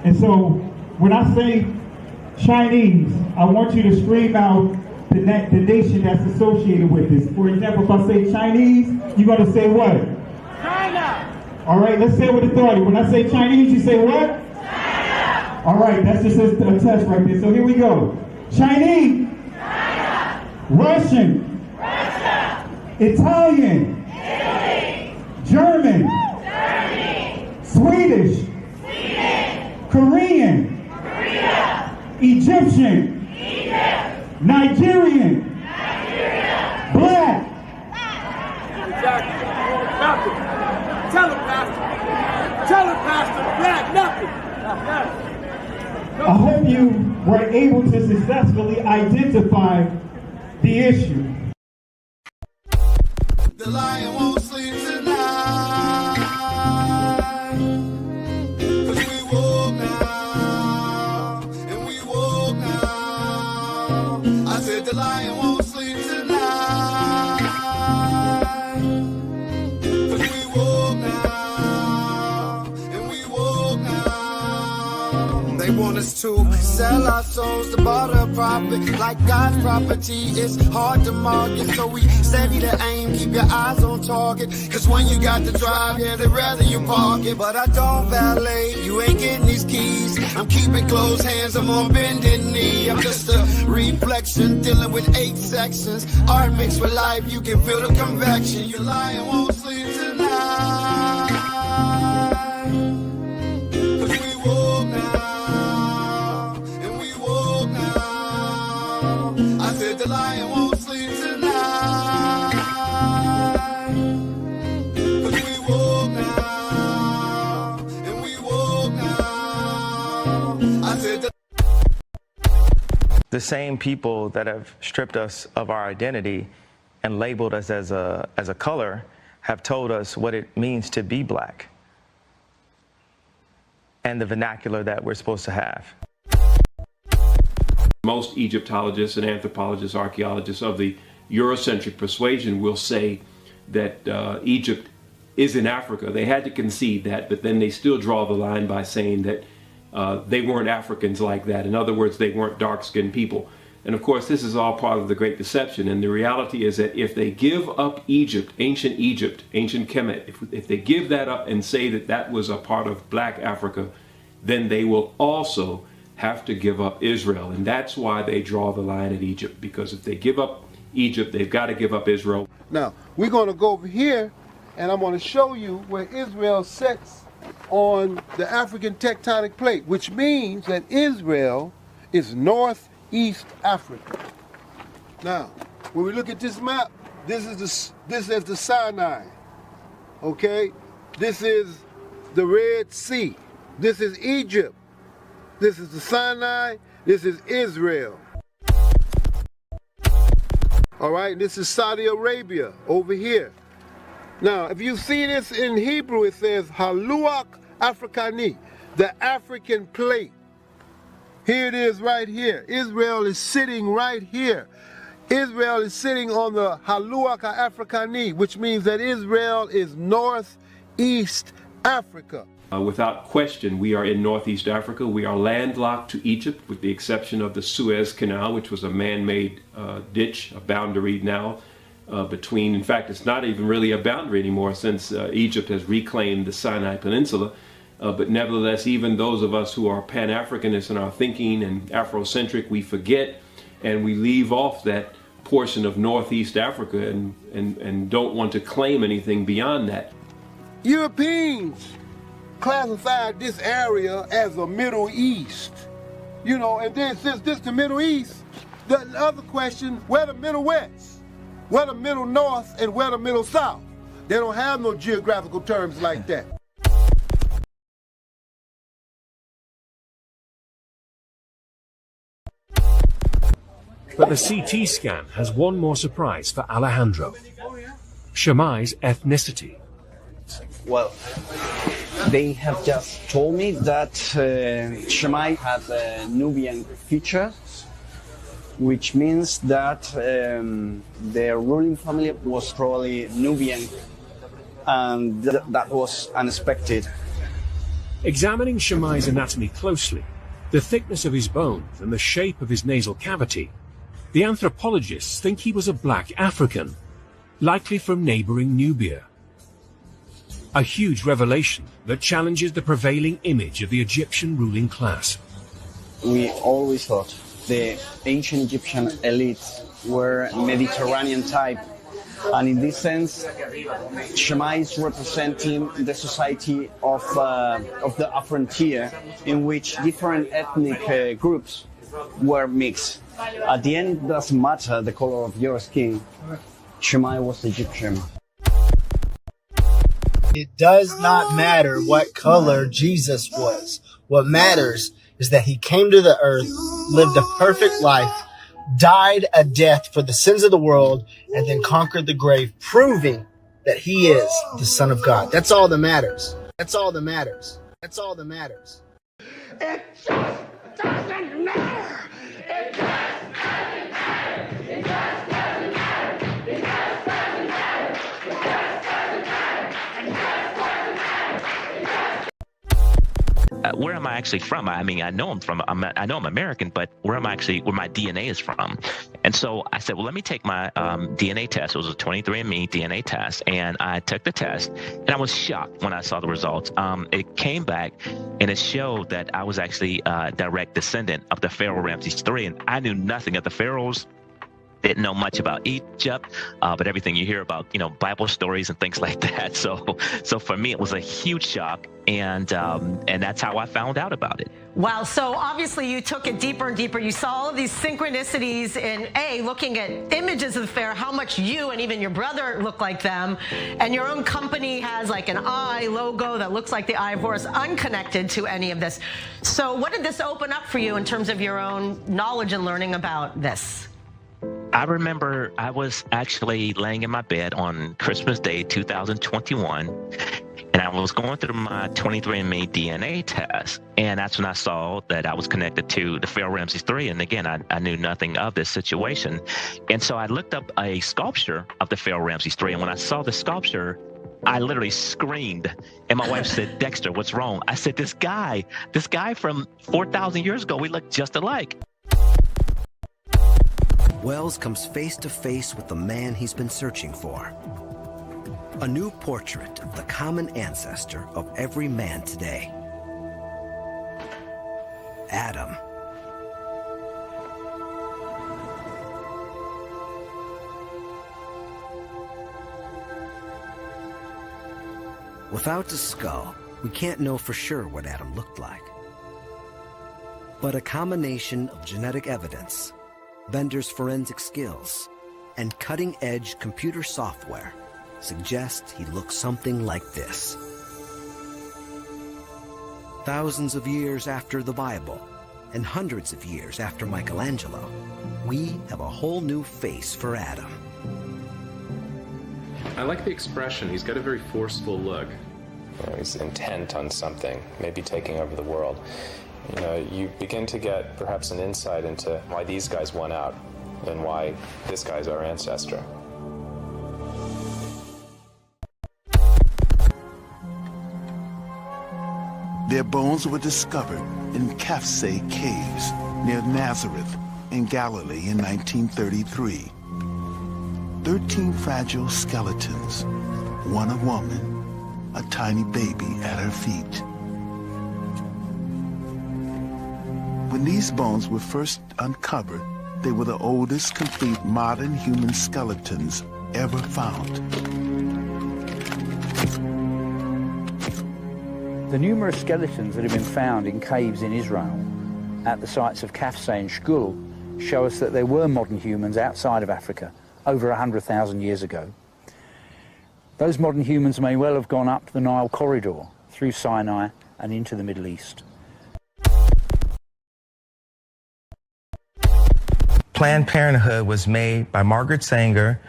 And so when I say Chinese, I want you to scream out the nation that's associated with this. For example, if I say Chinese, you're going to say what? China. All right, let's say it with authority. When I say Chinese, you say what? China. All right, that's just a test right there. So here we go. Chinese. China. Russian. Russia. Italian. Italy. German. Germany. Swedish. Sweden. Korean. Korea. Egyptian. Egypt. Nigerian. Nigeria. Black. Exactly. Nothing. Tell him, Pastor. Tell him, Pastor. Black, nothing. I hope you were able to successfully identify the issue. The lion won't sleep tonight, 'cause we woke now, and we woke now. I said the lion won't sleep tonight, 'cause we woke now, and we woke now. They want us to sell our souls to barter profit, like God's property. It's hard to market, so we steady to aim, keep your eyes on target. 'Cause when you got to drive, yeah, they'd rather you park it. But I don't valet, you ain't getting these keys. I'm keeping closed hands, I'm on bended knee. I'm just a reflection, dealing with 8 sections. Art mixed with life, you can feel the convection. Your lion won't sleep tonight, 'cause we woke now, and we woke now. I said the lion won't sleep tonight, 'cause we woke now, and we woke now. I said The same people that have stripped us of our identity and labeled us as a color have told us what it means to be black and the vernacular that we're supposed to have. Most Egyptologists and anthropologists, archaeologists of the Eurocentric persuasion will say that Egypt is in Africa. They had to concede that, but then they still draw the line by saying that they weren't Africans like that. In other words, they weren't dark-skinned people. And of course, this is all part of the Great Deception. And the reality is that if they give up Egypt, ancient Kemet, if they give that up and say that that was a part of black Africa, then they will also have to give up Israel. And that's why they draw the line at Egypt, because if they give up Egypt, they've got to give up Israel. Now, we're going to go over here, and I'm going to show you where Israel sits on the African tectonic plate, which means that Israel is northeast Africa. Now, when we look at this map, this is the Sinai. Okay? This is the Red Sea. This is Egypt. This is the Sinai. This is Israel. All right, this is Saudi Arabia over here. Now, if you see this in Hebrew, it says Haluach Afrikani, the African plate. Here it is right here. Israel is sitting right here. Israel is sitting on the Haluach Afrikani, which means that Israel is northeast Africa. Without question, we are in northeast Africa. We are landlocked to Egypt, with the exception of the Suez Canal, which was a man-made ditch, a boundary now between, in fact, it's not even really a boundary anymore since Egypt has reclaimed the Sinai Peninsula. But nevertheless, even those of us who are Pan-Africanists in our thinking and Afrocentric, we forget and we leave off that portion of northeast Africa and don't want to claim anything beyond that. Europeans classified this area as the Middle East. You know, and then since this the Middle East, the other question, where the Middle West? Where the Middle North and where the Middle South? They don't have no geographical terms like that. But the CT scan has one more surprise for Alejandro. Shammai's ethnicity. Well, they have just told me that Shammai has Nubian features, which means that their ruling family was probably Nubian, and that was unexpected. Examining Shammai's anatomy closely, the thickness of his bones and the shape of his nasal cavity, the anthropologists think he was a black African, likely from neighboring Nubia. A huge revelation that challenges the prevailing image of the Egyptian ruling class. We always thought the ancient Egyptian elites were Mediterranean type, and in this sense, Shammai is representing the society of the frontier, in which different ethnic groups were mixed. At the end, it doesn't matter the color of your skin. Shammai was Egyptian. It does not matter what color Jesus was. What matters is that he came to the earth, lived a perfect life, died a death for the sins of the world, and then conquered the grave, proving that he is the Son of God. That's all that matters. That's all that matters. That's all that matters. It just doesn't matter. It just doesn't matter. It just doesn't matter. It just doesn't matter. It just doesn't matter. It just doesn't matter. Where am I actually from? I mean, I know I'm American, but where my DNA is from? And so I said, well, let me take my DNA test. It was a 23andMe DNA test, and I took the test, and I was shocked when I saw the results. It came back, and it showed that I was actually a direct descendant of the Pharaoh Ramses III, and I knew nothing of the pharaohs. Didn't know much about Egypt, but everything you hear about, Bible stories and things like that. So for me, it was a huge shock, and that's how I found out about it. Wow. So obviously you took it deeper and deeper. You saw all of these synchronicities in looking at images of the Pharaoh, how much you and even your brother look like them, and your own company has like an eye logo that looks like the eye of Horus, unconnected to any of this. So what did this open up for you in terms of your own knowledge and learning about this? I remember I was actually laying in my bed on Christmas Day, 2021, and I was going through my 23andMe DNA test, and that's when I saw that I was connected to the Pharaoh Ramses III, and again, I knew nothing of this situation. And so I looked up a sculpture of the Pharaoh Ramses III, and when I saw the sculpture, I literally screamed, and my wife said, Dexter, what's wrong? I said, this guy from 4,000 years ago, we look just alike. Wells comes face to face with the man he's been searching for. A new portrait of the common ancestor of every man today. Adam. Without the skull, we can't know for sure what Adam looked like. But a combination of genetic evidence, vendors' forensic skills, and cutting-edge computer software suggests he looks something like this. Thousands of years after the Bible, and hundreds of years after Michelangelo, we have a whole new face for Adam. I like the expression. He's got a very forceful look. He's intent on something, maybe taking over the world. You begin to get perhaps an insight into why these guys won out and why this guy's our ancestor. Their bones were discovered in Kafse caves near Nazareth in Galilee in 1933. 13 fragile skeletons, one a woman, a tiny baby at her feet. When these bones were first uncovered, they were the oldest complete modern human skeletons ever found. The numerous skeletons that have been found in caves in Israel at the sites of Kafse and Shkul show us that there were modern humans outside of Africa over 100,000 years ago. Those modern humans may well have gone up the Nile corridor through Sinai and into the Middle East. Planned Parenthood was made by Margaret Sanger,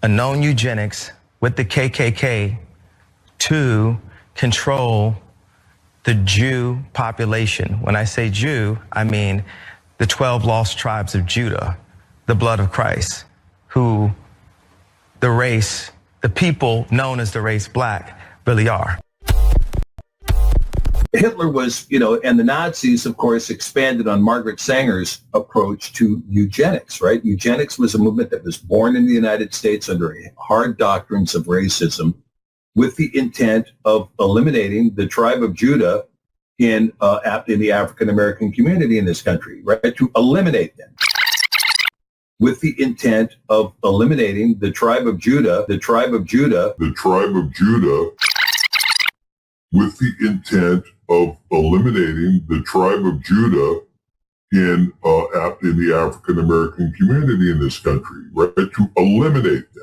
a known eugenics with the KKK, to control the Jew population. When I say Jew, I mean the 12 lost tribes of Judah, the blood of Christ, who the people known as the race black really are. Hitler was, and the Nazis, of course, expanded on Margaret Sanger's approach to eugenics, right? Eugenics was a movement that was born in the United States under hard doctrines of racism with the intent of eliminating the tribe of Judah in the African-American community in this country, right? To eliminate them with the intent of eliminating the tribe of Judah, with the intent of eliminating the tribe of Judah in the African American community in this country, right? To eliminate them.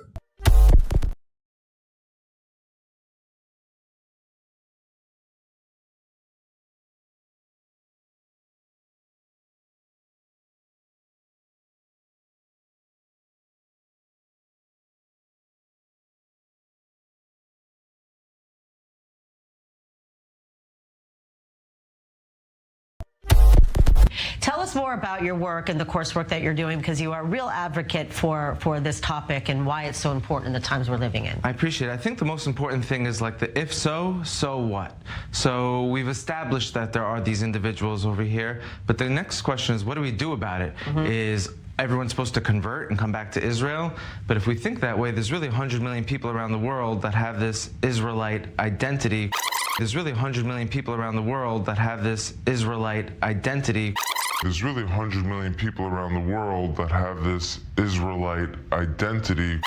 Tell us more about your work and the coursework that you're doing, because you are a real advocate for this topic and why it's so important in the times we're living in. I appreciate it. I think the most important thing is like the if so, so what? So we've established that there are these individuals over here, but the next question is, what do we do about it? Is everyone's supposed to convert and come back to Israel? But if we think that way, there's really 100 million people around the world that have this Israelite identity. There's really 100 million people around the world that have this Israelite identity. There's really 100 million people around the world that have this Israelite identity.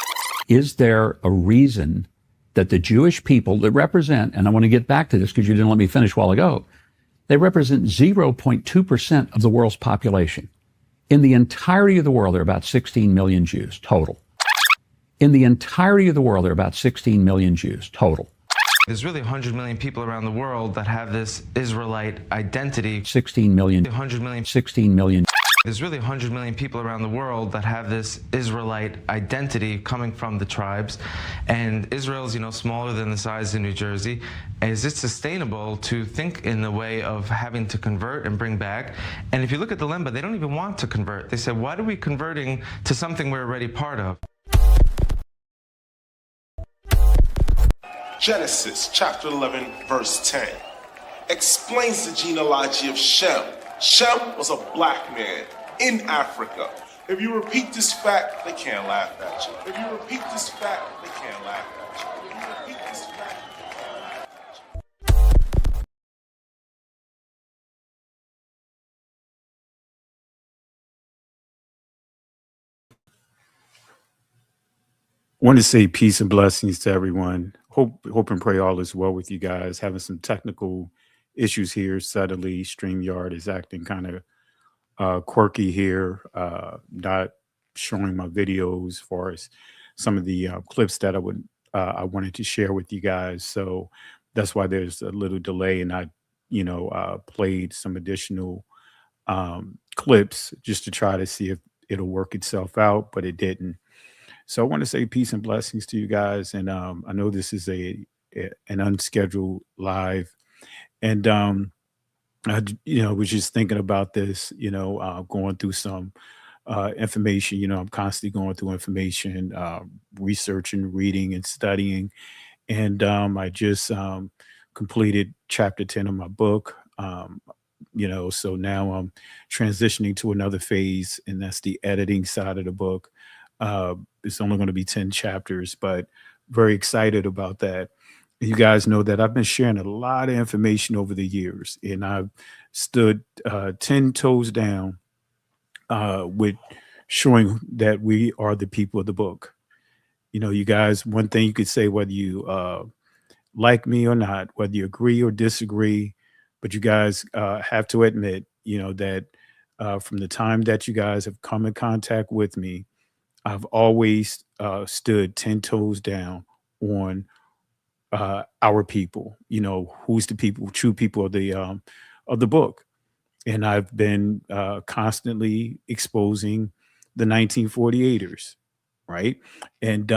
Is there a reason that the Jewish people that represent, and I want to get back to this because you didn't let me finish a while ago, they represent 0.2% of the world's population. In the entirety of the world, there are about 16 million Jews total. In the entirety of the world, there are about 16 million Jews total. There's really 100 million people around the world that have this Israelite identity. 16 million. 100 million. 16 million. There's really 100 million people around the world that have this Israelite identity coming from the tribes. And Israel's, smaller than the size of New Jersey. Is it sustainable to think in the way of having to convert and bring back? And if you look at the Lemba, they don't even want to convert. They said, why are we converting to something we're already part of? Genesis chapter 11 verse 10 explains the genealogy of Shem. Shem was a black man in Africa. If you repeat this fact, they can't laugh at you. If you repeat this fact, they can't laugh at you. If you repeat this fact, they can't laugh at you. I want to say peace and blessings to everyone. Hope and pray all is well with you guys. Having some technical issues here. Suddenly, StreamYard is acting kind of quirky here, not showing my videos as far as some of the clips that I wanted to share with you guys. So that's why there's a little delay, and I played some additional clips just to try to see if it'll work itself out, but it didn't. So I want to say peace and blessings to you guys. And I know this is an unscheduled live. And, I was just thinking about this, going through some information. I'm constantly going through information, researching, reading, and studying. And I just completed chapter 10 of my book. So now I'm transitioning to another phase, and that's the editing side of the book. It's only going to be 10 chapters, but very excited about that. You guys know that I've been sharing a lot of information over the years, and I've stood 10 toes down with showing that we are the people of the book. You guys, one thing you could say, whether you like me or not, whether you agree or disagree, but you guys have to admit, that from the time that you guys have come in contact with me, I've always stood 10 toes down on our people. Who's the people, true people of the book. And I've been constantly exposing the 1948ers, right? And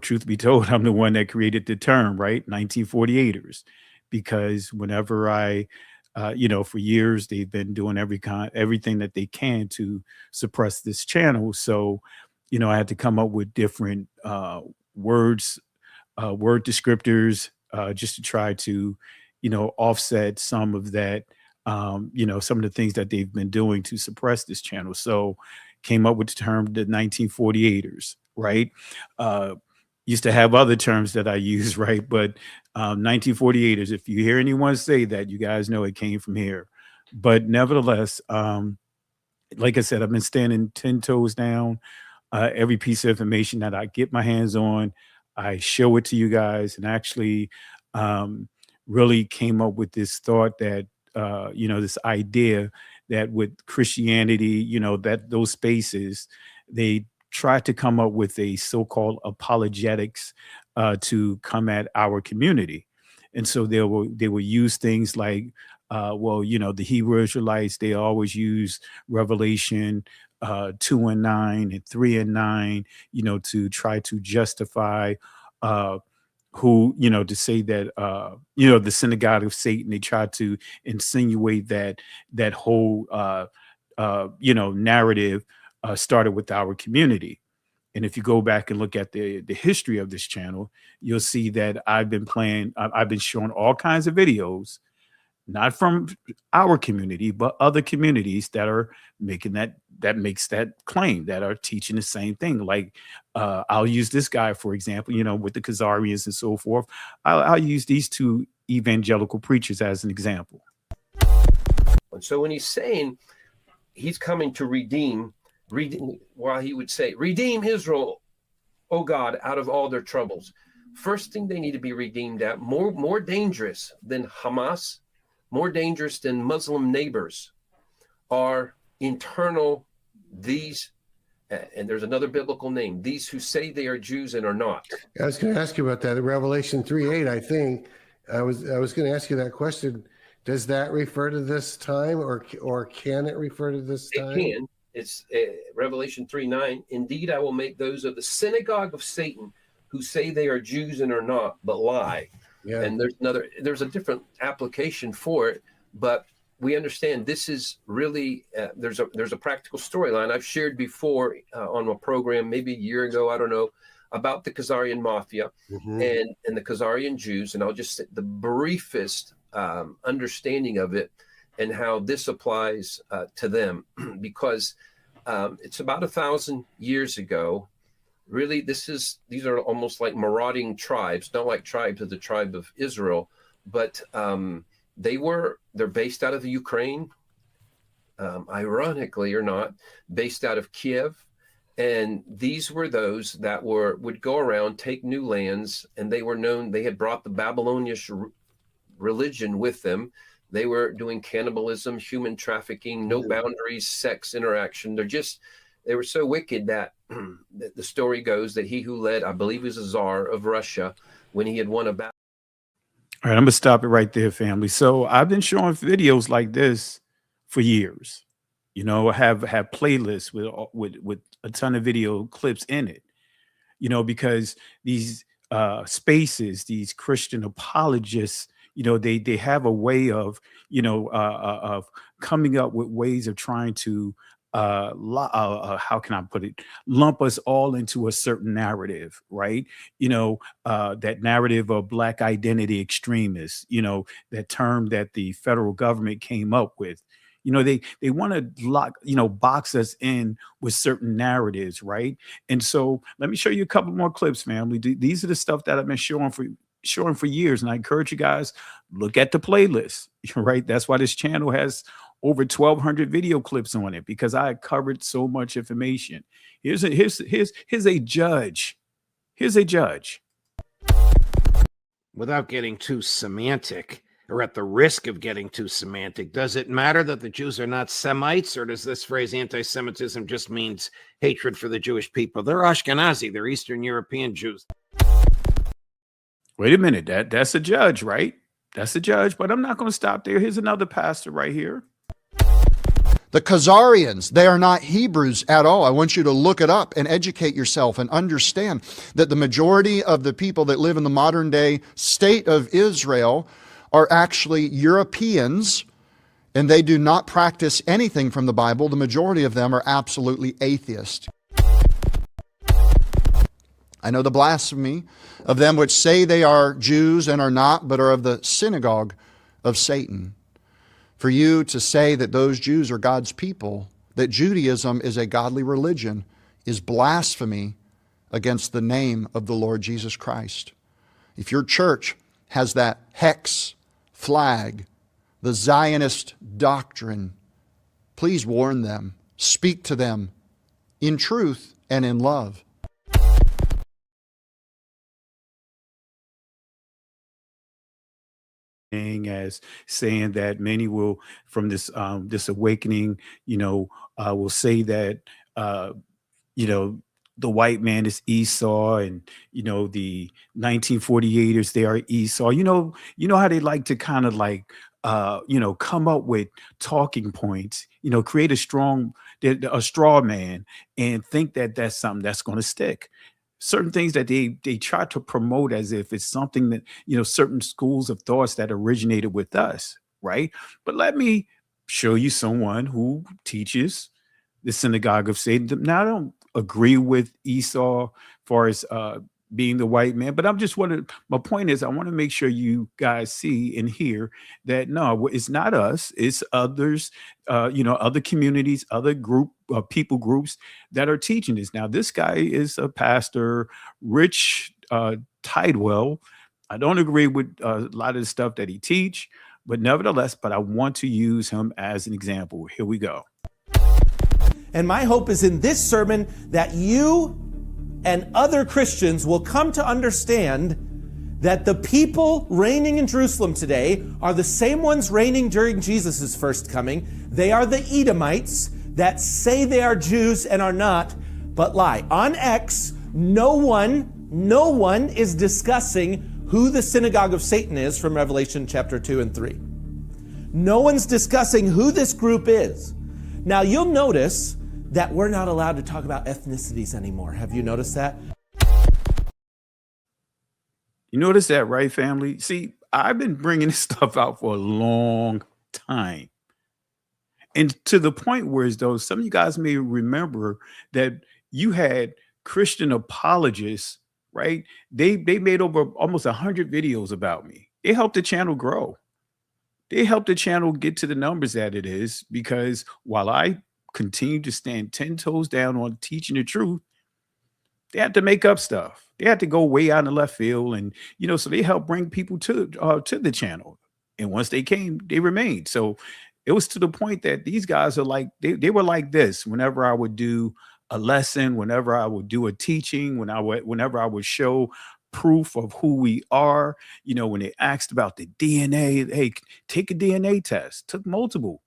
truth be told, I'm the one that created the term, right? 1948ers, because whenever I for years they've been doing everything that they can to suppress this channel. So, I had to come up with different word descriptors just to try to offset some of that, some of the things that they've been doing to suppress this channel. So came up with the term the 1948ers, right? Used to have other terms that I use, right? But 1948ers, if you hear anyone say that, you guys know it came from here. But nevertheless, like I said, I've been standing 10 toes down. Every piece of information that I get my hands on, I show it to you guys, and actually really came up with this thought that, this idea that with Christianity, that those spaces, they tried to come up with a so-called apologetics to come at our community. And so they will use things like, the Hebrew Israelites, they always use Revelation 2 and 9 and 3 and 9, to try to justify to say that, the synagogue of Satan. They try to insinuate that whole, narrative started with our community. And if you go back and look at the history of this channel, you'll see that I've been showing all kinds of videos, not from our community, but other communities that are making that makes that claim, that are teaching the same thing. Like I'll use this guy, for example, with the Khazarians and so forth. I'll use these two evangelical preachers as an example. And so when he's saying he's coming to redeem, while he would say, redeem Israel, oh God, out of all their troubles. First thing they need to be redeemed at, more dangerous than Hamas, more dangerous than Muslim neighbors, are internal these, and there's another biblical name, these who say they are Jews and are not. I was going to ask you about that in Revelation 3:8. I think I was going to ask you that question. Does that refer to this time, or can it refer to this time? It can. It's Revelation 3:9. Indeed, I will make those of the synagogue of Satan who say they are Jews and are not, but lie. Yeah. And there's a different application for it, but we understand this is really there's a practical storyline I've shared before on a program maybe a year ago, I don't know, about the Khazarian mafia and the Khazarian Jews, and I'll just say the briefest understanding of it and how this applies to them, because it's about 1,000 years ago. Really, these are almost like marauding tribes, not like tribes of the tribe of Israel, but they're based out of the Ukraine, ironically or not, based out of Kiev. And these were those that would go around, take new lands, and they were known, they had brought the Babylonian religion with them. They were doing cannibalism, human trafficking, no boundaries, sex interaction. They were so wicked that the story goes that he who led, I believe, was a czar of Russia, when he had won a battle. All right, I'm gonna stop it right there, family. So I've been showing videos like this for years. I have playlists with a ton of video clips in it. Because these spaces, these Christian apologists, they have a way of coming up with ways of trying to how can I put it, lump us all into a certain narrative, right? That narrative of Black identity extremists, that term that the federal government came up with. They want to box us in with certain narratives, right? And so let me show you a couple more clips, family. These are the stuff that I've been showing for years, and I encourage you guys, look at the playlist, right? That's why this channel has over 1,200 video clips on it, because I covered so much information. Here's a judge. Here's a judge. Without getting too semantic, or at the risk of getting too semantic, does it matter that the Jews are not Semites, or does this phrase anti-Semitism just means hatred for the Jewish people? They're Ashkenazi, they're Eastern European Jews. Wait a minute, that's a judge, right? That's a judge, but I'm not going to stop there. Here's another pastor right here. The Khazarians, they are not Hebrews at all. I want you to look it up and educate yourself and understand that the majority of the people that live in the modern day state of Israel are actually Europeans, and they do not practice anything from the Bible. The majority of them are absolutely atheist. I know the blasphemy of them which say they are Jews and are not, but are of the synagogue of Satan. For you to say that those Jews are God's people, that Judaism is a godly religion, is blasphemy against the name of the Lord Jesus Christ. If your church has that hex flag, the Zionist doctrine, please warn them, speak to them in truth and in love. As saying that many will, from this awakening, will say that the white man is Esau, and the 1948ers, they are Esau. How they like to kind of like come up with talking points, create a straw man and think that that's something that's going to stick. Certain things that they try to promote as if it's something that, certain schools of thoughts that originated with us, right? But let me show you someone who teaches the synagogue of Satan. Now, I don't agree with Esau as far as being the white man, but my point is, I want to make sure you guys see and hear that no, it's not us, it's others, other communities, other people groups that are teaching this. Now, this guy is a pastor, Rich Tidwell. I don't agree with a lot of the stuff that he teach, but nevertheless, I want to use him as an example. Here we go. And my hope is in this sermon that you and other Christians will come to understand that the people reigning in Jerusalem today are the same ones reigning during Jesus' first coming. They are the Edomites that say they are Jews and are not, but lie. On X, no one is discussing who the synagogue of Satan is from Revelation chapter 2 and 3. No one's discussing who this group is. Now, you'll notice that we're not allowed to talk about ethnicities anymore. Have you noticed that? You notice that, right, family? See, I've been bringing this stuff out for a long time. And to the point where, as though some of you guys may remember that you had Christian apologists, right? They made over almost 100 videos about me. They helped the channel grow. They helped the channel get to the numbers that it is, because while I continue to stand 10 toes down on teaching the truth, they had to make up stuff. They had to go way out in the left field. And, so they helped bring people to the channel. And once they came, they remained. So it was to the point that these guys are like, they were like this whenever I would do a lesson, whenever I would do a teaching, whenever I would show proof of who we are, when they asked about the DNA, hey, take a DNA test, took multiple.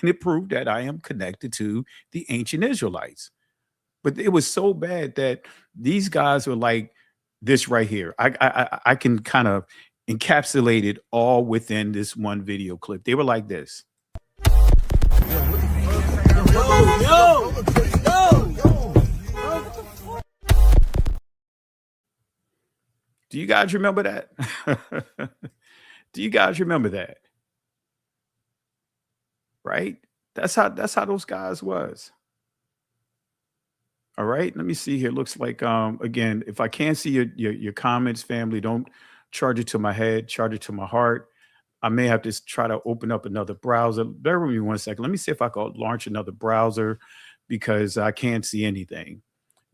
And it proved that I am connected to the ancient Israelites. But it was so bad that these guys were like this right here. I can kind of encapsulate it all within this one video clip. They were like this. Do you guys remember that? Do you guys remember that? Right? That's how those guys was. All right, let me see here. Looks like again, if I can't see your comments, family, don't charge it to my head, charge it to my heart. I may have to try to open up another browser. Bear with me 1 second. Let me see if I can launch another browser, because I can't see anything.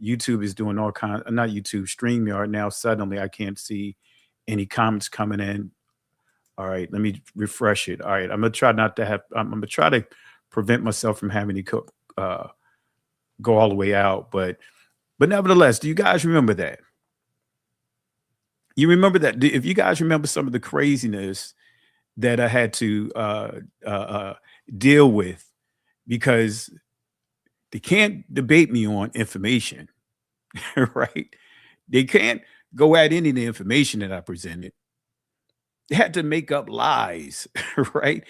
YouTube is doing all kinds, not YouTube, StreamYard. Now suddenly I can't see any comments coming in. All right, let me refresh it. All right, I'm gonna try I'm gonna try to prevent myself from having to go all the way out. But nevertheless, do you guys remember that? You remember that? If you guys remember some of the craziness that I had to deal with, because they can't debate me on information, right? They can't go at any of the information that I presented. They had to make up lies, right?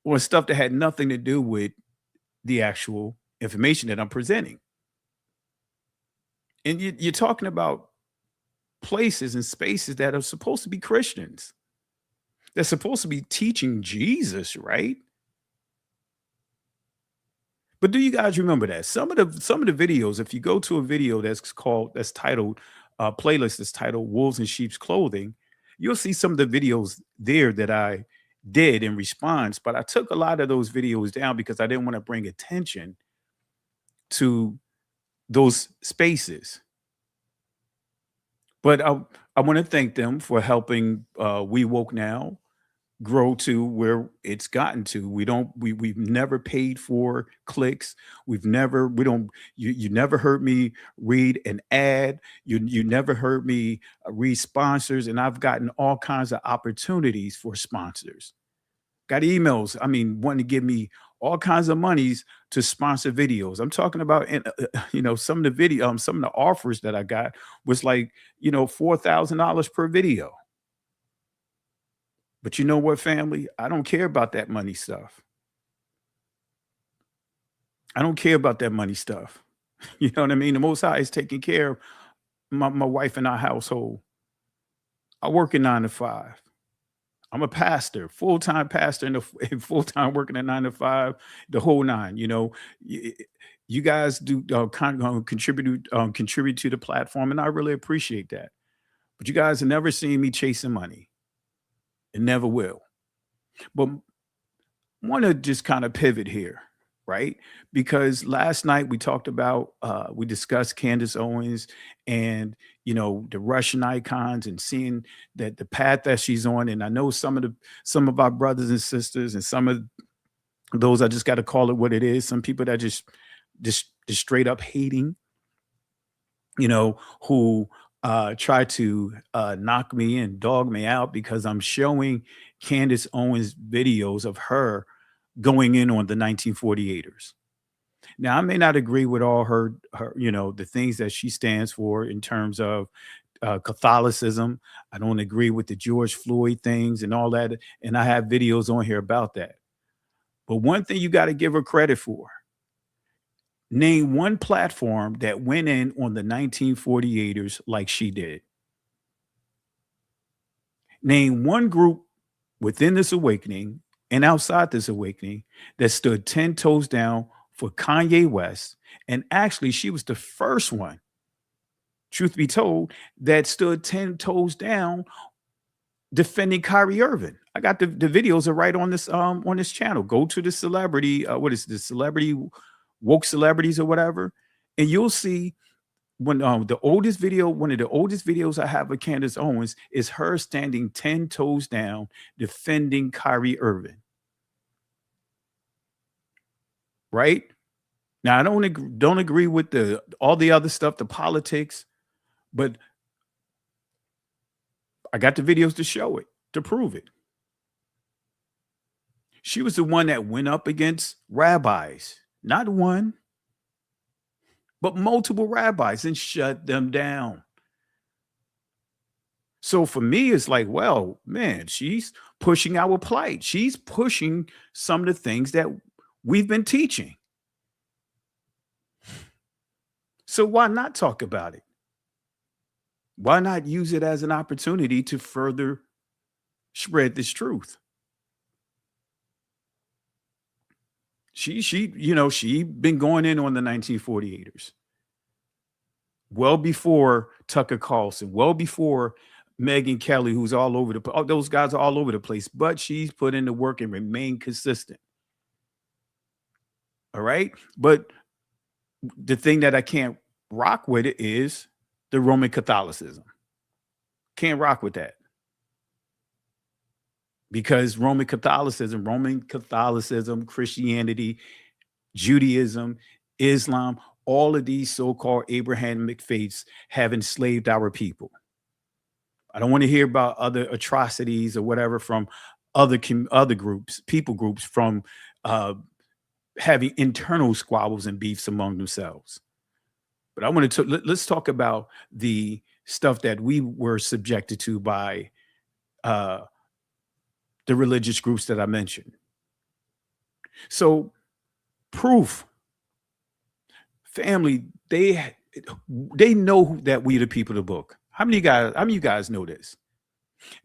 Or stuff that had nothing to do with the actual information that I'm presenting. And you're talking about places and spaces that are supposed to be Christians. They're supposed to be teaching Jesus, right? But do you guys remember that? Some of the videos, if you go to a video that's titled playlist that's titled Wolves in Sheep's Clothing, you'll see some of the videos there that I did in response, but I took a lot of those videos down because I didn't want to bring attention to those spaces. But I want to thank them for helping We Woke Now grow to where it's gotten to. We've never paid for clicks. You never heard me read an ad. You never heard me read sponsors, and I've gotten all kinds of opportunities for sponsors. Got emails, wanting to give me all kinds of monies to sponsor videos. I'm talking about, some of the offers that I got was like, $4,000 per video. But you know what, family? I don't care about that money stuff. I don't care about that money stuff. You know what I mean? The Most High is taking care of my wife and our household. I work a 9 to 5. I'm a pastor, full-time pastor, and full-time working at 9 to 5, the whole nine. You guys do contribute to the platform, and I really appreciate that. But you guys have never seen me chasing money. It never will. But I want to just kind of pivot here, right? Because last night we discussed Candace Owens and, the Russian icons, and seeing that the path that she's on. And I know some of our brothers and sisters, and some of those, I just got to call it what it is. Some people that just straight up hating, who try to knock me and dog me out because I'm showing Candace Owens videos of her going in on the 1948ers. Now, I may not agree with all her the things that she stands for in terms of Catholicism. I don't agree with the George Floyd things and all that. And I have videos on here about that. But one thing you got to give her credit for: name one platform that went in on the 1948ers like she did. Name one group within this awakening and outside this awakening that stood 10 toes down for Kanye West. And actually, she was the first one, truth be told, that stood 10 toes down defending Kyrie Irving. I got the videos are right on this channel. Go to the celebrity, woke celebrities or whatever, and you'll see when one of the oldest videos I have of Candace Owens is her standing 10 toes down defending Kyrie Irving. Right? Now, I don't agree with all the other stuff, the politics, but I got the videos to show it, to prove it. She was the one that went up against rabbis, not one, but multiple rabbis, and shut them down. So for me, it's like, well, man, she's pushing our plight. She's pushing some of the things that we've been teaching. So why not talk about it? Why not use it as an opportunity to further spread this truth? She been going in on the 1948ers well before Tucker Carlson, well before Megyn Kelly, who's all over those guys are all over the place, but she's put in the work and remained consistent. All right. But the thing that I can't rock with it is the Roman Catholicism. Can't rock with that. Because Roman Catholicism, Christianity, Judaism, Islam, all of these so-called Abrahamic faiths have enslaved our people. I don't want to hear about other atrocities or whatever from other groups, people groups, from having internal squabbles and beefs among themselves. But I want to let's talk about the stuff that we were subjected to by the religious groups that I mentioned. So proof, family, they know that we the people of the book. How many of you guys know this?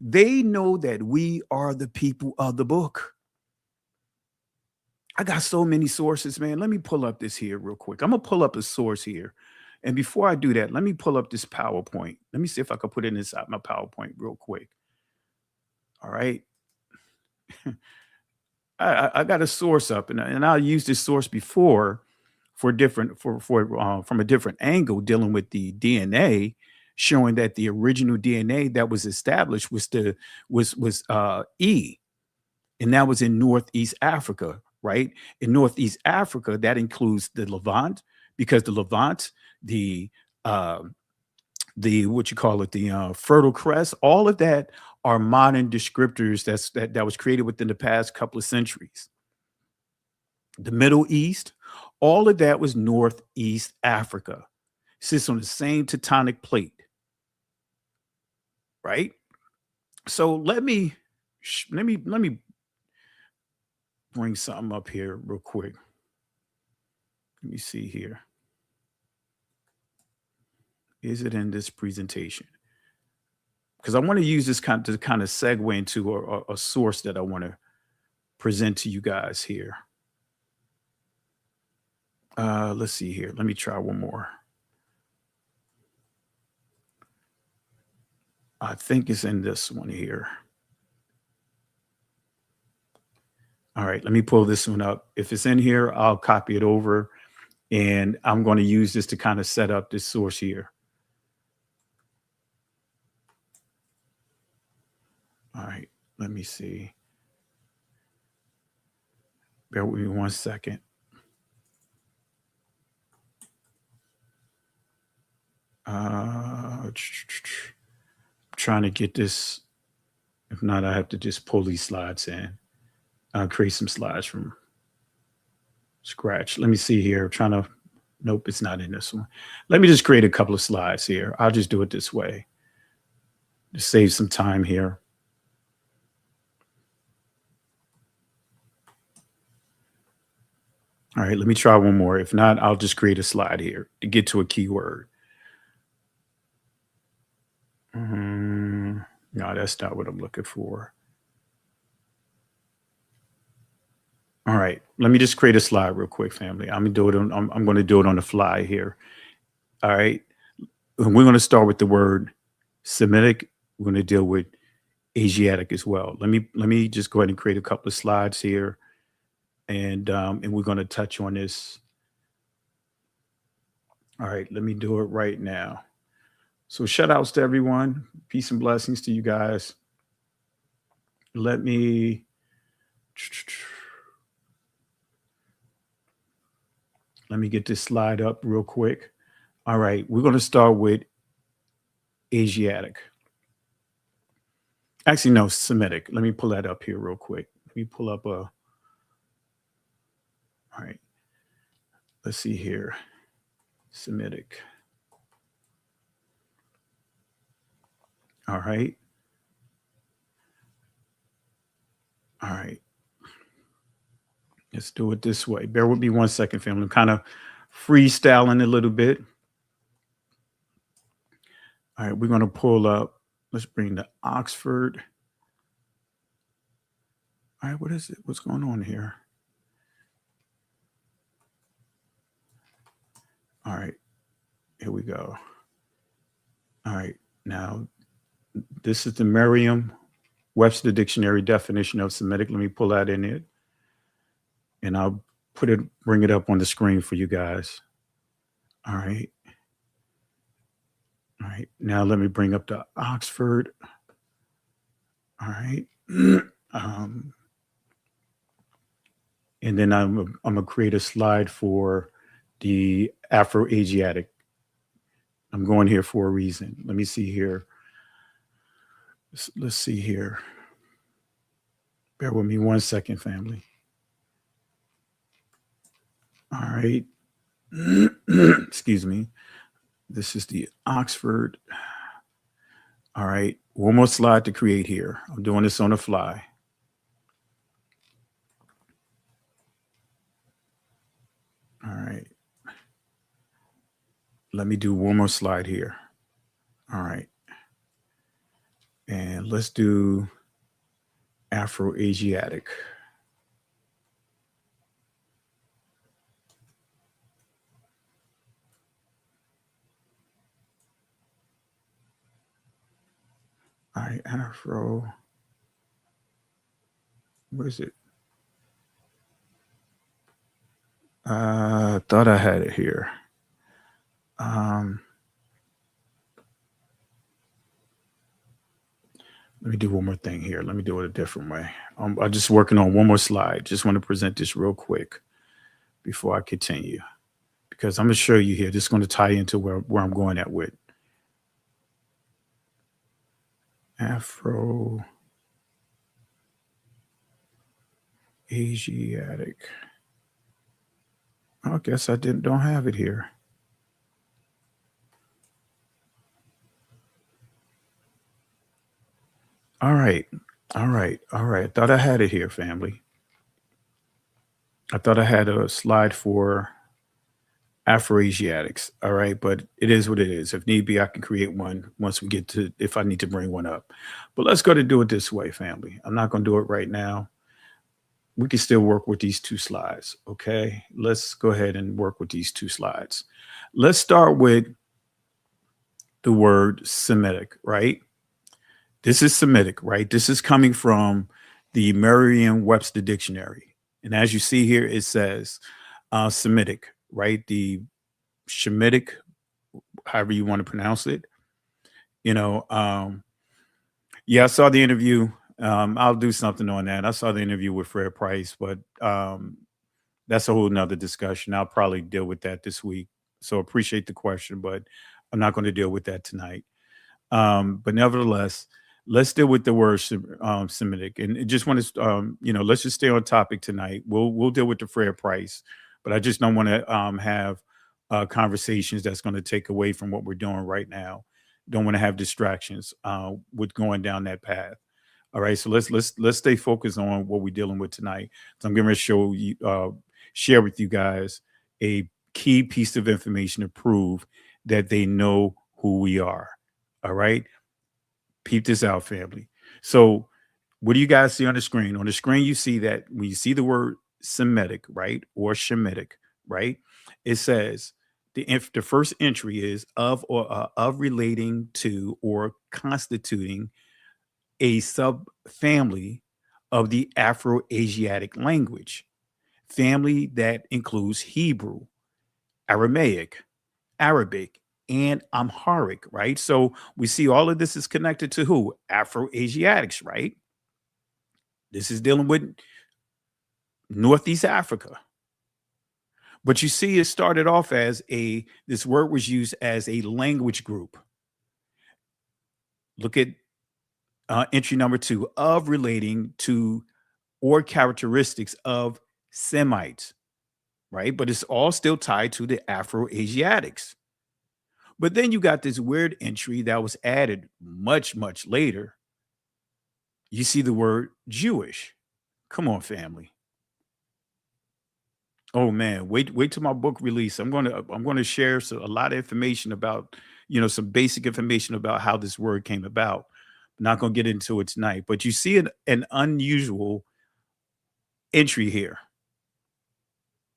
They know that we are the people of the book. I got so many sources, man. Let me pull up this here real quick. I'm going to pull up a source here. And before I do that, let me pull up this PowerPoint. Let me see if I can put it inside my PowerPoint real quick. All right. I got a source up, and I used this source before for different for from a different angle, dealing with the DNA, showing that the original DNA that was established was E, and that was in Northeast Africa, right? In Northeast Africa, that includes the Levant, because the Levant, uh, the what you call it, the Fertile Crest, all of that are modern descriptors that was created within the past couple of centuries. The Middle East, all of that was Northeast Africa, sits on the same tectonic plate, right? So let me bring something up here real quick. Let me see here. Is it in this presentation? Because I want to use this to kind of segue into a source that I want to present to you guys here. Let's see here. Let me try one more. I think it's in this one here. All right, let me pull this one up. If it's in here, I'll copy it over, and I'm going to use this to kind of set up this source here. All right, let me see. Bear with me 1 second. Trying to get this. If not, I have to just pull these slides in. I'll create some slides from scratch. Let me see here. Nope, it's not in this one. Let me just create a couple of slides here. I'll just do it this way to save some time here. All right, let me try one more. If not, I'll just create a slide here to get to a keyword. No, that's not what I'm looking for. All right, let me just create a slide real quick, family. I'm going to do it on the fly here. All right, and we're going to start with the word Semitic. We're going to deal with Asiatic as well. Let me just go ahead and create a couple of slides here, and we're going to touch on this. All right, let me do it right now. So shout outs to everyone. Peace and blessings to you guys. Let me get this slide up real quick. All right, we're going to start with Asiatic. Actually, no, Semitic. Let me pull that up here real quick. Let me pull up all right. Let's see here. Semitic. All right. All right. Let's do it this way. Bear with me 1 second, family. I'm kind of freestyling a little bit. All right, we're going to pull up. Let's bring the Oxford. All right, what is it? What's going on here? All right, here we go. All right, now this is the Merriam-Webster Dictionary definition of Semitic. Let me pull that in it, and I'll bring it up on the screen for you guys. All right. All right, now let me bring up the Oxford. All right. And then I'm going to create a slide for the Afro-Asiatic. I'm going here for a reason. Let me see here. Let's see here. Bear with me 1 second, family. All right. Excuse me. This is the Oxford. All right. One more slide to create here. I'm doing this on the fly. All right. Let me do one more slide here. All right. And let's do Afro-Asiatic. All right, Afro. Where is it? I thought I had it here. Let me do one more thing here. Let me do it a different way. I'm just working on one more slide. Just want to present this real quick before I continue, because I'm going to show you here. This is going to tie into where I'm going at with Afro Asiatic. I guess I don't have it here. All right. I thought I had it here, family. I thought I had a slide for Afro-Asiatics. All right, but it is what it is. If need be, I can create one once we get to, if I need to bring one up. But let's go to do it this way, family. I'm not going to do it right now. We can still work with these two slides, okay? Let's go ahead and work with these two slides. Let's start with the word Semitic, right? This is Semitic, right? This is coming from the Merriam-Webster dictionary. And as you see here, it says Semitic, right? The Shemitic, however you want to pronounce it. Yeah, I saw the interview. I'll do something on that. I saw the interview with Fred Price, but that's a whole nother discussion. I'll probably deal with that this week. So appreciate the question, but I'm not going to deal with that tonight. But nevertheless, let's deal with the word Semitic, and just want to, let's just stay on topic tonight. We'll deal with the Fred Price, but I just don't want to have conversations that's going to take away from what we're doing right now. Don't want to have distractions with going down that path. All right, so let's stay focused on what we're dealing with tonight. So I'm going to share with you guys a key piece of information to prove that they know who we are. All right, peep this out, family. So what do you guys see on the screen? On the screen, you see that when you see the word Semitic, right, or Shemitic, right, it says the first entry is of relating to or constituting a subfamily of the Afro-Asiatic language, family that includes Hebrew, Aramaic, Arabic, and Amharic, right? So we see all of this is connected to who? Afro-Asiatics, right? This is dealing with Northeast Africa. But you see, it started off as this word was used as a language group. Look at entry number 2, of relating to or characteristics of Semites, right? But it's all still tied to the Afro-Asiatics. But then you got this weird entry that was added much, much later. You see the word Jewish. Come on, family. Oh man, wait till my book release. I'm gonna share a lot of information about, some basic information about how this word came about. I'm not gonna get into it tonight, but you see an unusual entry here.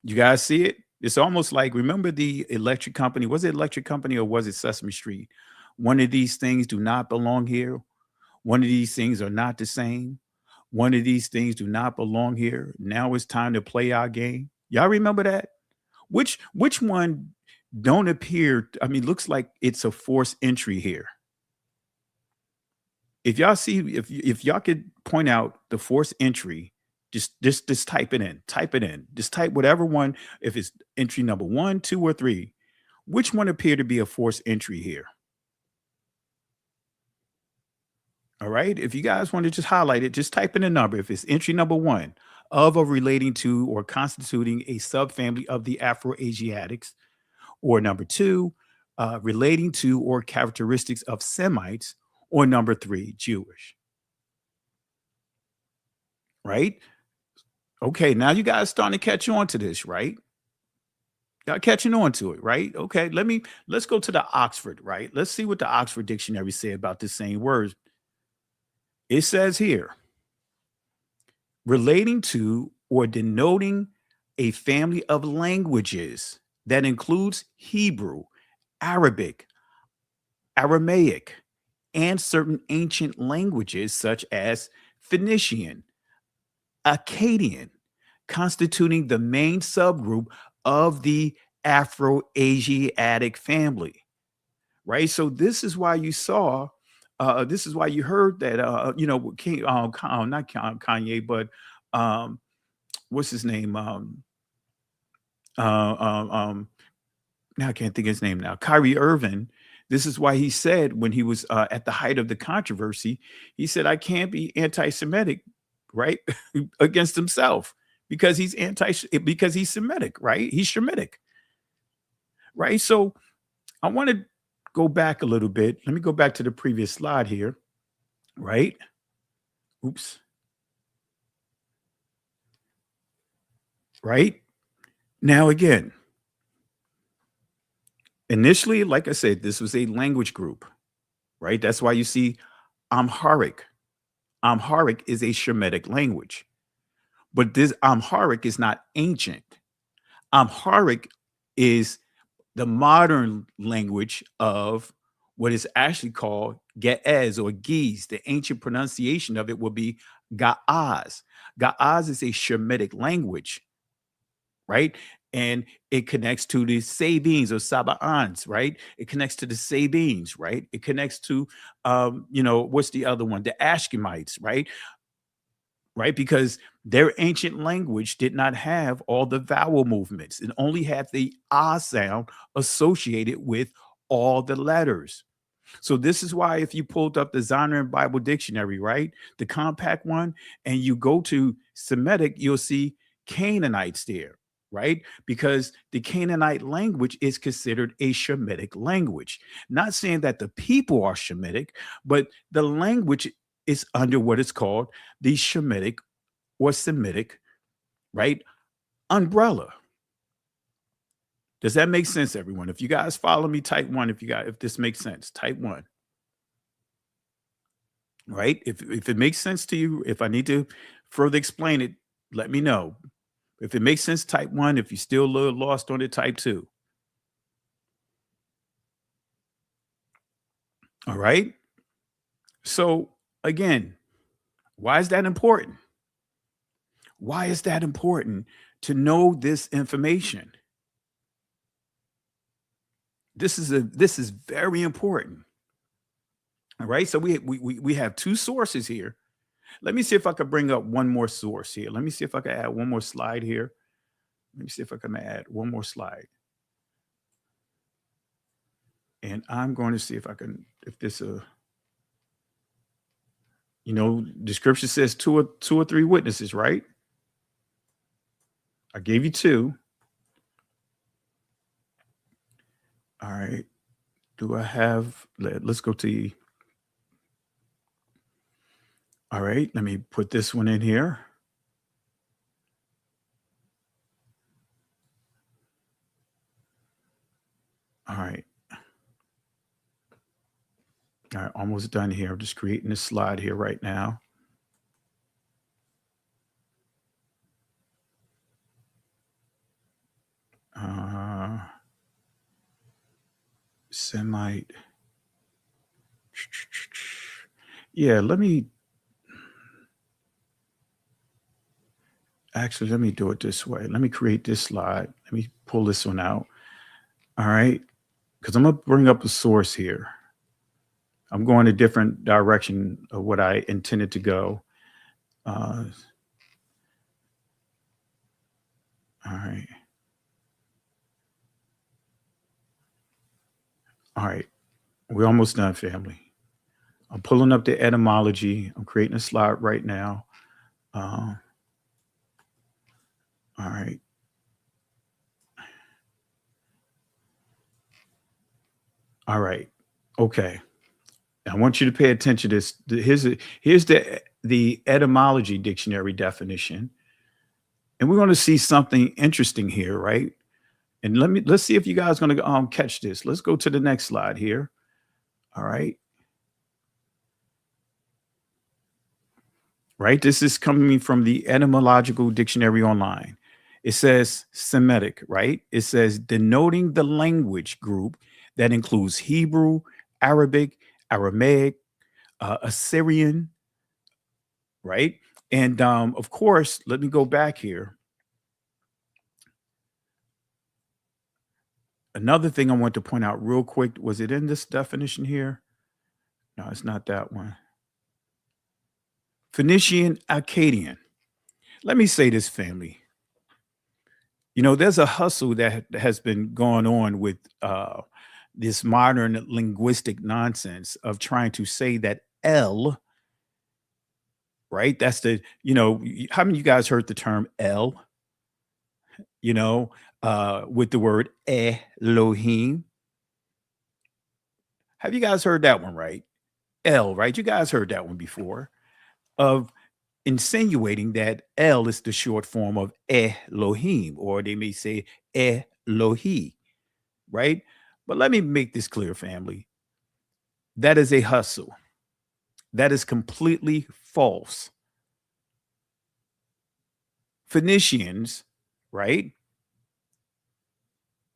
You guys see it? It's almost like, remember the electric company? Was it electric company or was it Sesame Street? One of these things do not belong here. One of these things are not the same. One of these things do not belong here. Now it's time to play our game. Y'all remember that? Which one don't appear? I mean, looks like it's a forced entry here. If y'all see, if y'all could point out the forced entry, just type it in. Type it in. Just type whatever one. If it's entry number 1, 2, or 3, which one appear to be a forced entry here? All right. If you guys want to just highlight it, just type in a number. If it's entry number 1, of or relating to or constituting a subfamily of the Afro-Asiatics, or number 2, relating to or characteristics of Semites, or number 3, Jewish. Right? Okay, now you guys starting to catch on to this, right? Y'all catching on to it, right? Okay, let's go to the Oxford, right? Let's see what the Oxford Dictionary say about this same word. It says here, relating to or denoting a family of languages that includes Hebrew, Arabic, Aramaic, and certain ancient languages such as Phoenician, Akkadian, constituting the main subgroup of the Afro-Asiatic family, right? So this is why you saw, this is why you heard that, not Kanye, but what's his name? Now I can't think of his name now. Kyrie Irving. This is why he said when he was at the height of the controversy, he said, I can't be anti-Semitic, right? Against himself because he's because he's Semitic, right? He's Shemitic, right? So I want to go back a little bit. Let me go back to the previous slide here, right? Oops. Right? Now again, initially, like I said, this was a language group, right? That's why you see Amharic. Amharic is a Shemitic language, but this Amharic is not ancient. Amharic is the modern language of what is actually called Ge'ez or Ge'ez. The ancient pronunciation of it will be Ga'az. Ga'az is a Shemitic language, right? And it connects to the Sabines or Sabaans, right? It connects to the Sabines, right? It connects to, what's the other one? The Ashkemites, right? Right? Because their ancient language did not have all the vowel movements. It only had the ah sound associated with all the letters. So this is why if you pulled up the Zondervan Bible Dictionary, right, the compact one, and you go to Semitic, you'll see Canaanites there, right? Because the Canaanite language is considered a Shemitic language. Not saying that the people are Shemitic, but the language is under what is called the Shemitic or Semitic, right, umbrella. Does that make sense, everyone? If you guys follow me, type 1. If this makes sense, type 1. Right? If it makes sense to you, if I need to further explain it, let me know. If it makes sense, type 1. If you're still a little lost on it, type 2. All right. So again, why is that important? Why is that important to know this information? This is very important. All right. So we have two sources here. Let me see if I can bring up one more source here. Let me see if I can add one more slide here. Let me see if I can add one more slide. And I'm going to see if I can, if this, the scripture says two or three witnesses, right? I gave you 2. All right. Do I have, let's go to, all right, let me put this one in here. All right. All right, almost done here. I'm just creating a slide here right now. Semite. Yeah, let me do it this way. Let me create this slide. Let me pull this one out. All right, because I'm going to bring up a source here. I'm going a different direction of what I intended to go. All right. All right. We're almost done, family. I'm pulling up the etymology. I'm creating a slide right now. All right. All right. Okay. I want you to pay attention to this. Here's the etymology dictionary definition. And we're going to see something interesting here, right? And let's see if you guys are going to catch this. Let's go to the next slide here. All right. Right. This is coming from the etymological dictionary online. It says Semitic, right? It says denoting the language group that includes Hebrew, Arabic, Aramaic, Assyrian, right? And of course, let me go back here. Another thing I want to point out real quick, was it in this definition here? No, it's not that one. Phoenician, Akkadian. Let me say this, family. You know, there's a hustle that has been going on with this modern linguistic nonsense of trying to say that L, right? That's the, you know, how many of you guys heard the term L, you know, with the word Elohim? Have you guys heard that one, right? L, right? You guys heard that one before, of insinuating that L is the short form of Elohim, or they may say Elohi, right? But let me make this clear, family. That is a hustle. That is completely false. Phoenicians, right?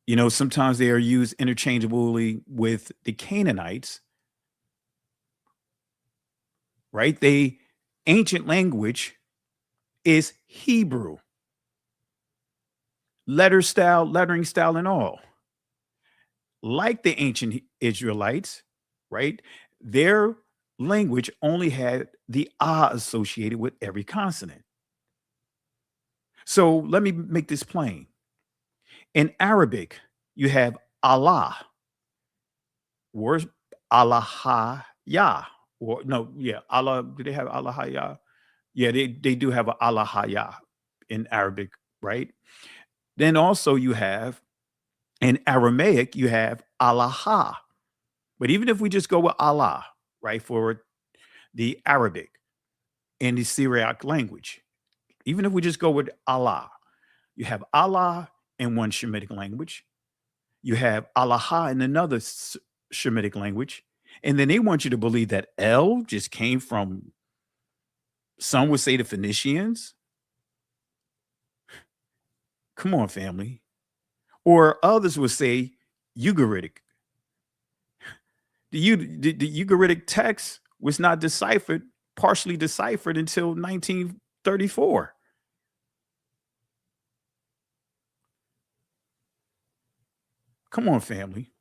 You know, sometimes they are used interchangeably with the Canaanites, right? They ancient language is Hebrew. Lettering style, and all. Like the ancient Israelites, right? Their language only had the ah associated with every consonant. So let me make this plain. In Arabic, you have Allah, or Allah Ya, or no, yeah, Allah. Do they have Allah Ya? Yeah, they do have a Allah Ya in Arabic, right? Then also you have in Aramaic, you have Allah. But even if we just go with Allah, right, for the Arabic and the Syriac language, even if we just go with Allah, you have Allah in one Shemitic language, you have Allah in another Shemitic language, and then they want you to believe that L just came from, some would say, the Phoenicians. Come on, family. Or others would say Ugaritic. The Ugaritic text was not partially deciphered until 1934. Come on, family.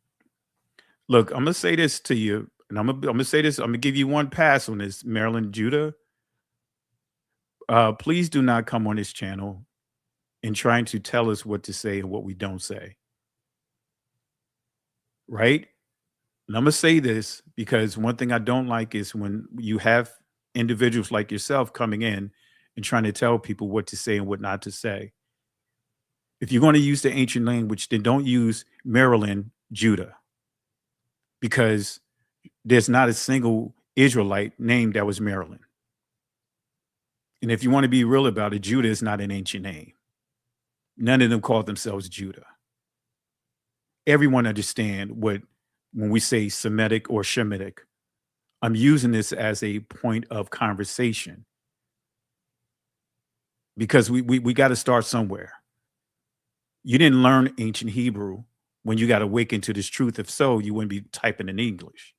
Look, I'm gonna say this to you, and I'm gonna say this. I'm gonna give you one pass on this, Maryland, Judah. Please do not come on this channel and trying to tell us what to say and what we don't say. Right? And I'm gonna say this because one thing I don't like is when you have individuals like yourself coming in and trying to tell people what to say and what not to say. If you're going to use the ancient language, then don't use Maryland, Judah, because there's not a single Israelite name that was Maryland. And if you want to be real about it, Judah is not an ancient name. None of them called themselves Judah. Everyone understand when we say Semitic or Shemitic, I'm using this as a point of conversation because we got to start somewhere. You didn't learn ancient Hebrew when you got awakened to this truth. If so, you wouldn't be typing in English.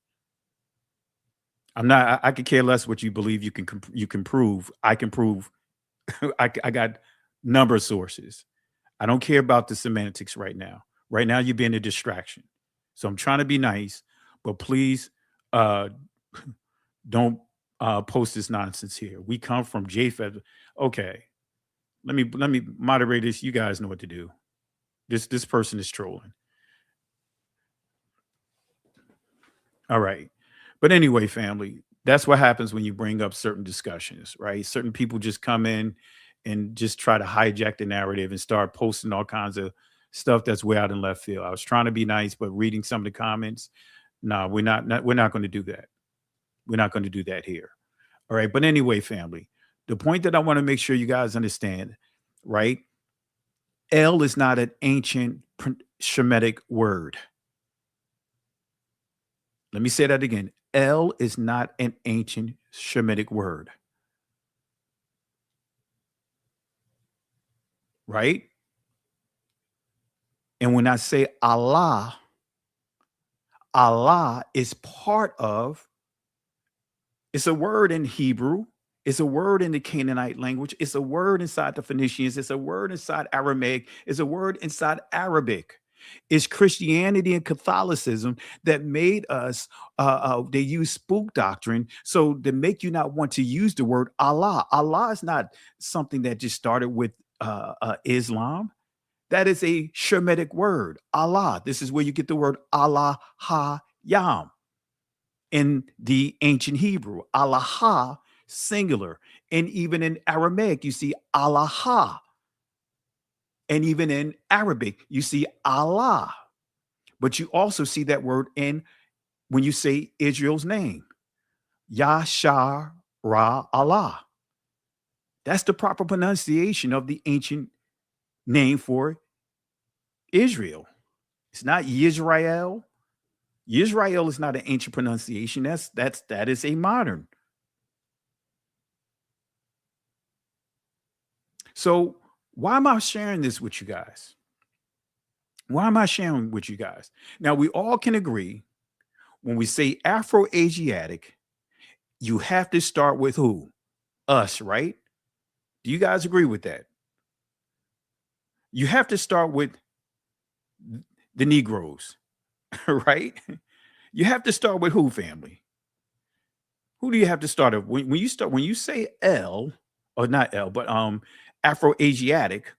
I could care less what you believe you can prove. I can prove. I got number of sources. I don't care about the semantics right now. Right now, you're being a distraction. So I'm trying to be nice, but please don't post this nonsense here. We come from Japheth. Okay, let me moderate this. You guys know what to do. This person is trolling. All right. But anyway, family, that's what happens when you bring up certain discussions, right? Certain people just come in and just try to hijack the narrative and start posting all kinds of stuff that's way out in left field. I was trying to be nice, but reading some of the comments, no, we're not going to do that. We're not going to do that here. All right. But anyway, family, the point that I want to make sure you guys understand, right? El is not an ancient Shemitic word. Let me say that again. El is not an ancient Shemitic word. Right? And when I say Allah, Allah is part of, it's a word in Hebrew, It's a word in the Canaanite language. It's a word inside the Phoenicians. It's a word inside Aramaic. It's a word inside Arabic. It's Christianity and Catholicism that made us, they use spook doctrine. So to make you not want to use the word Allah. Allah is not something that just started with Islam. That is a Shemitic word, Allah. This is where you get the word Allah ha yam in the ancient Hebrew. Allah ha, singular. And even in Aramaic, you see Allah ha. And even in Arabic, you see Allah. But you also see that word in when you say Israel's name, Yashar Ra Allah. That's the proper pronunciation of the ancient name for Israel. It's not Yisrael. Yisrael is not an ancient pronunciation. That is a modern. So why am I sharing this with you guys? Why am I sharing with you guys? Now, we all can agree when we say Afro-Asiatic, you have to start with who? Us, right? Do you guys agree with that? You have to start with the Negroes, right? You have to start with who, family? Who do you have to start with? When you say L, or not L, but Afro-Asiatic,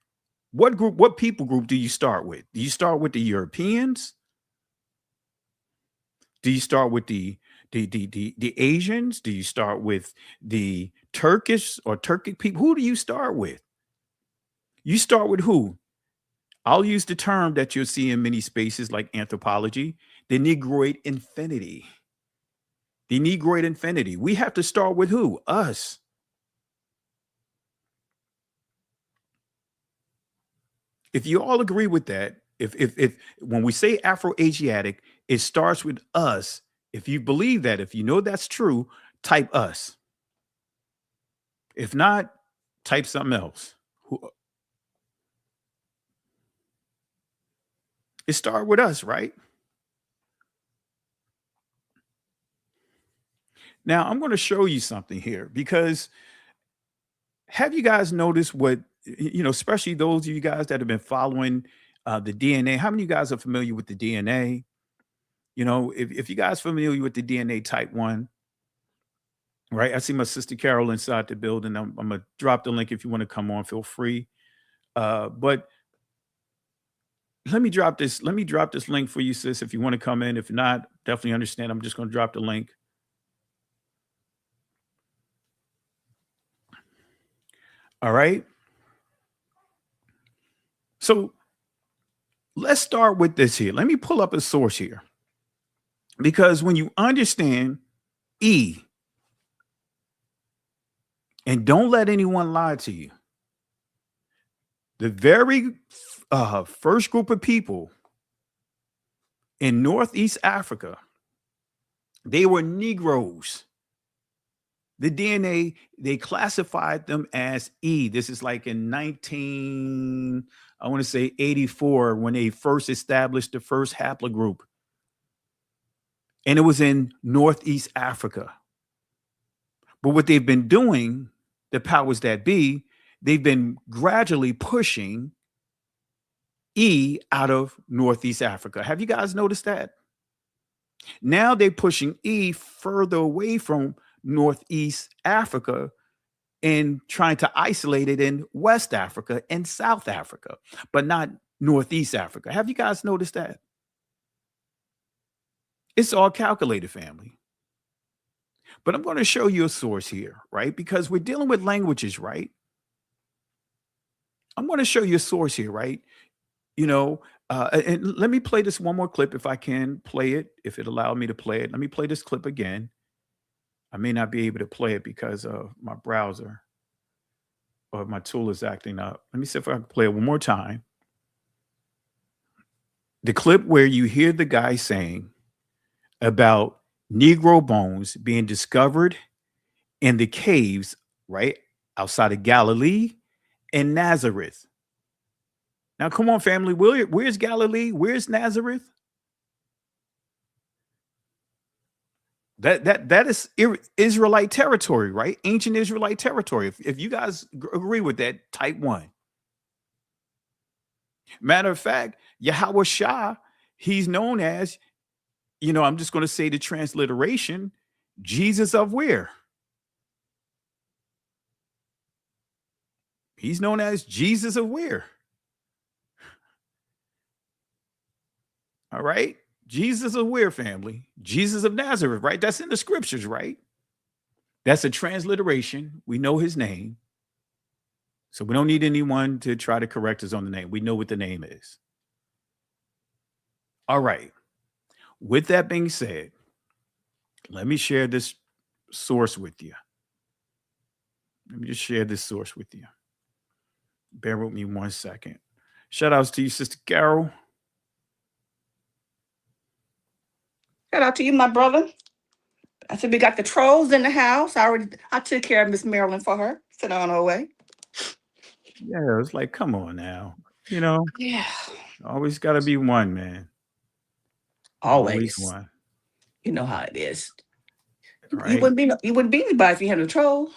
what people group do you start with? Do you start with the Europeans? Do you start with the Asians? Do you start with the Turkish or Turkic people? Who do you start with? You start with who? I'll use the term that you'll see in many spaces like anthropology, the Negroid infinity. The Negroid infinity. We have to start with who? Us. If you all agree with that, if when we say Afro-Asiatic, it starts with us. If you believe that, if you know that's true, type us. If not, type something else. It started with us, right? Now, I'm going to show you something here because have you guys noticed what, especially those of you guys that have been following the DNA, how many of you guys are familiar with the DNA? If you guys are familiar with the DNA type 1, right? I see my sister Carol inside the building. I'm going to drop the link if you want to come on, feel free. But let me drop this link for you, sis, if you want to come in. If not, definitely understand. I'm just going to drop the link. All right. So let's start with this here. Let me pull up a source here. Because when you understand E, and don't let anyone lie to you, the very first group of people in Northeast Africa, they were Negroes. The DNA, they classified them as E. This is like in 84, when they first established the first haplogroup. And it was in Northeast Africa. But what they've been doing, the powers that be, they've been gradually pushing E out of Northeast Africa. Have you guys noticed that? Now they're pushing E further away from Northeast Africa and trying to isolate it in West Africa and South Africa, but not Northeast Africa. Have you guys noticed that? It's all calculated, family. But I'm going to show you a source here, right? Because we're dealing with languages, right? I'm going to show you a source here, right? And let me play this one more clip if I can play it, if it allowed me to play it. Let me play this clip again. I may not be able to play it because of my browser or my tool is acting up. Let me see if I can play it one more time. The clip where you hear the guy saying about Negro bones being discovered in the caves, right, outside of Galilee and Nazareth. Now, come on, family. Where's Galilee? Where's Nazareth? That is Israelite territory, right? Ancient Israelite territory. If you guys agree with that, type 1. Matter of fact, Yahweh Shah, he's known as, I'm just going to say the transliteration, Jesus of where? He's known as Jesus of where? All right. Jesus of where, family? Jesus of Nazareth, right? That's in the scriptures, right? That's a transliteration. We know his name. So we don't need anyone to try to correct us on the name. We know what the name is. All right. With that being said, let me share this source with you. Let me just share this source with you. Bear with me 1 second. Shout outs to you, Sister Carol. Shout out to you, my brother. I said we got the trolls in the house. I took care of Miss Marilyn for her. Sent her on her way. Yeah, it's like, come on now. Yeah. Always got to be one, man. Always one. You know how it is. Right? You wouldn't be anybody if you had a troll.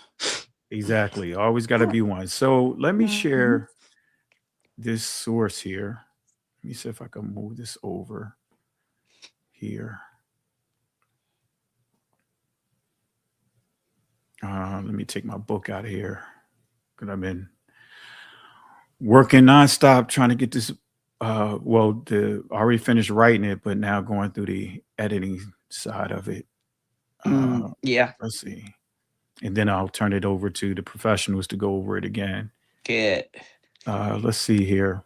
Exactly. Always got to be one. So let me share this source here. Let me see if I can move this over here. Let me take my book out of here because I've been working nonstop trying to get this. I already finished writing it, but now going through the editing side of it. Yeah. Let's see. And then I'll turn it over to the professionals to go over it again. Good. Let's see here.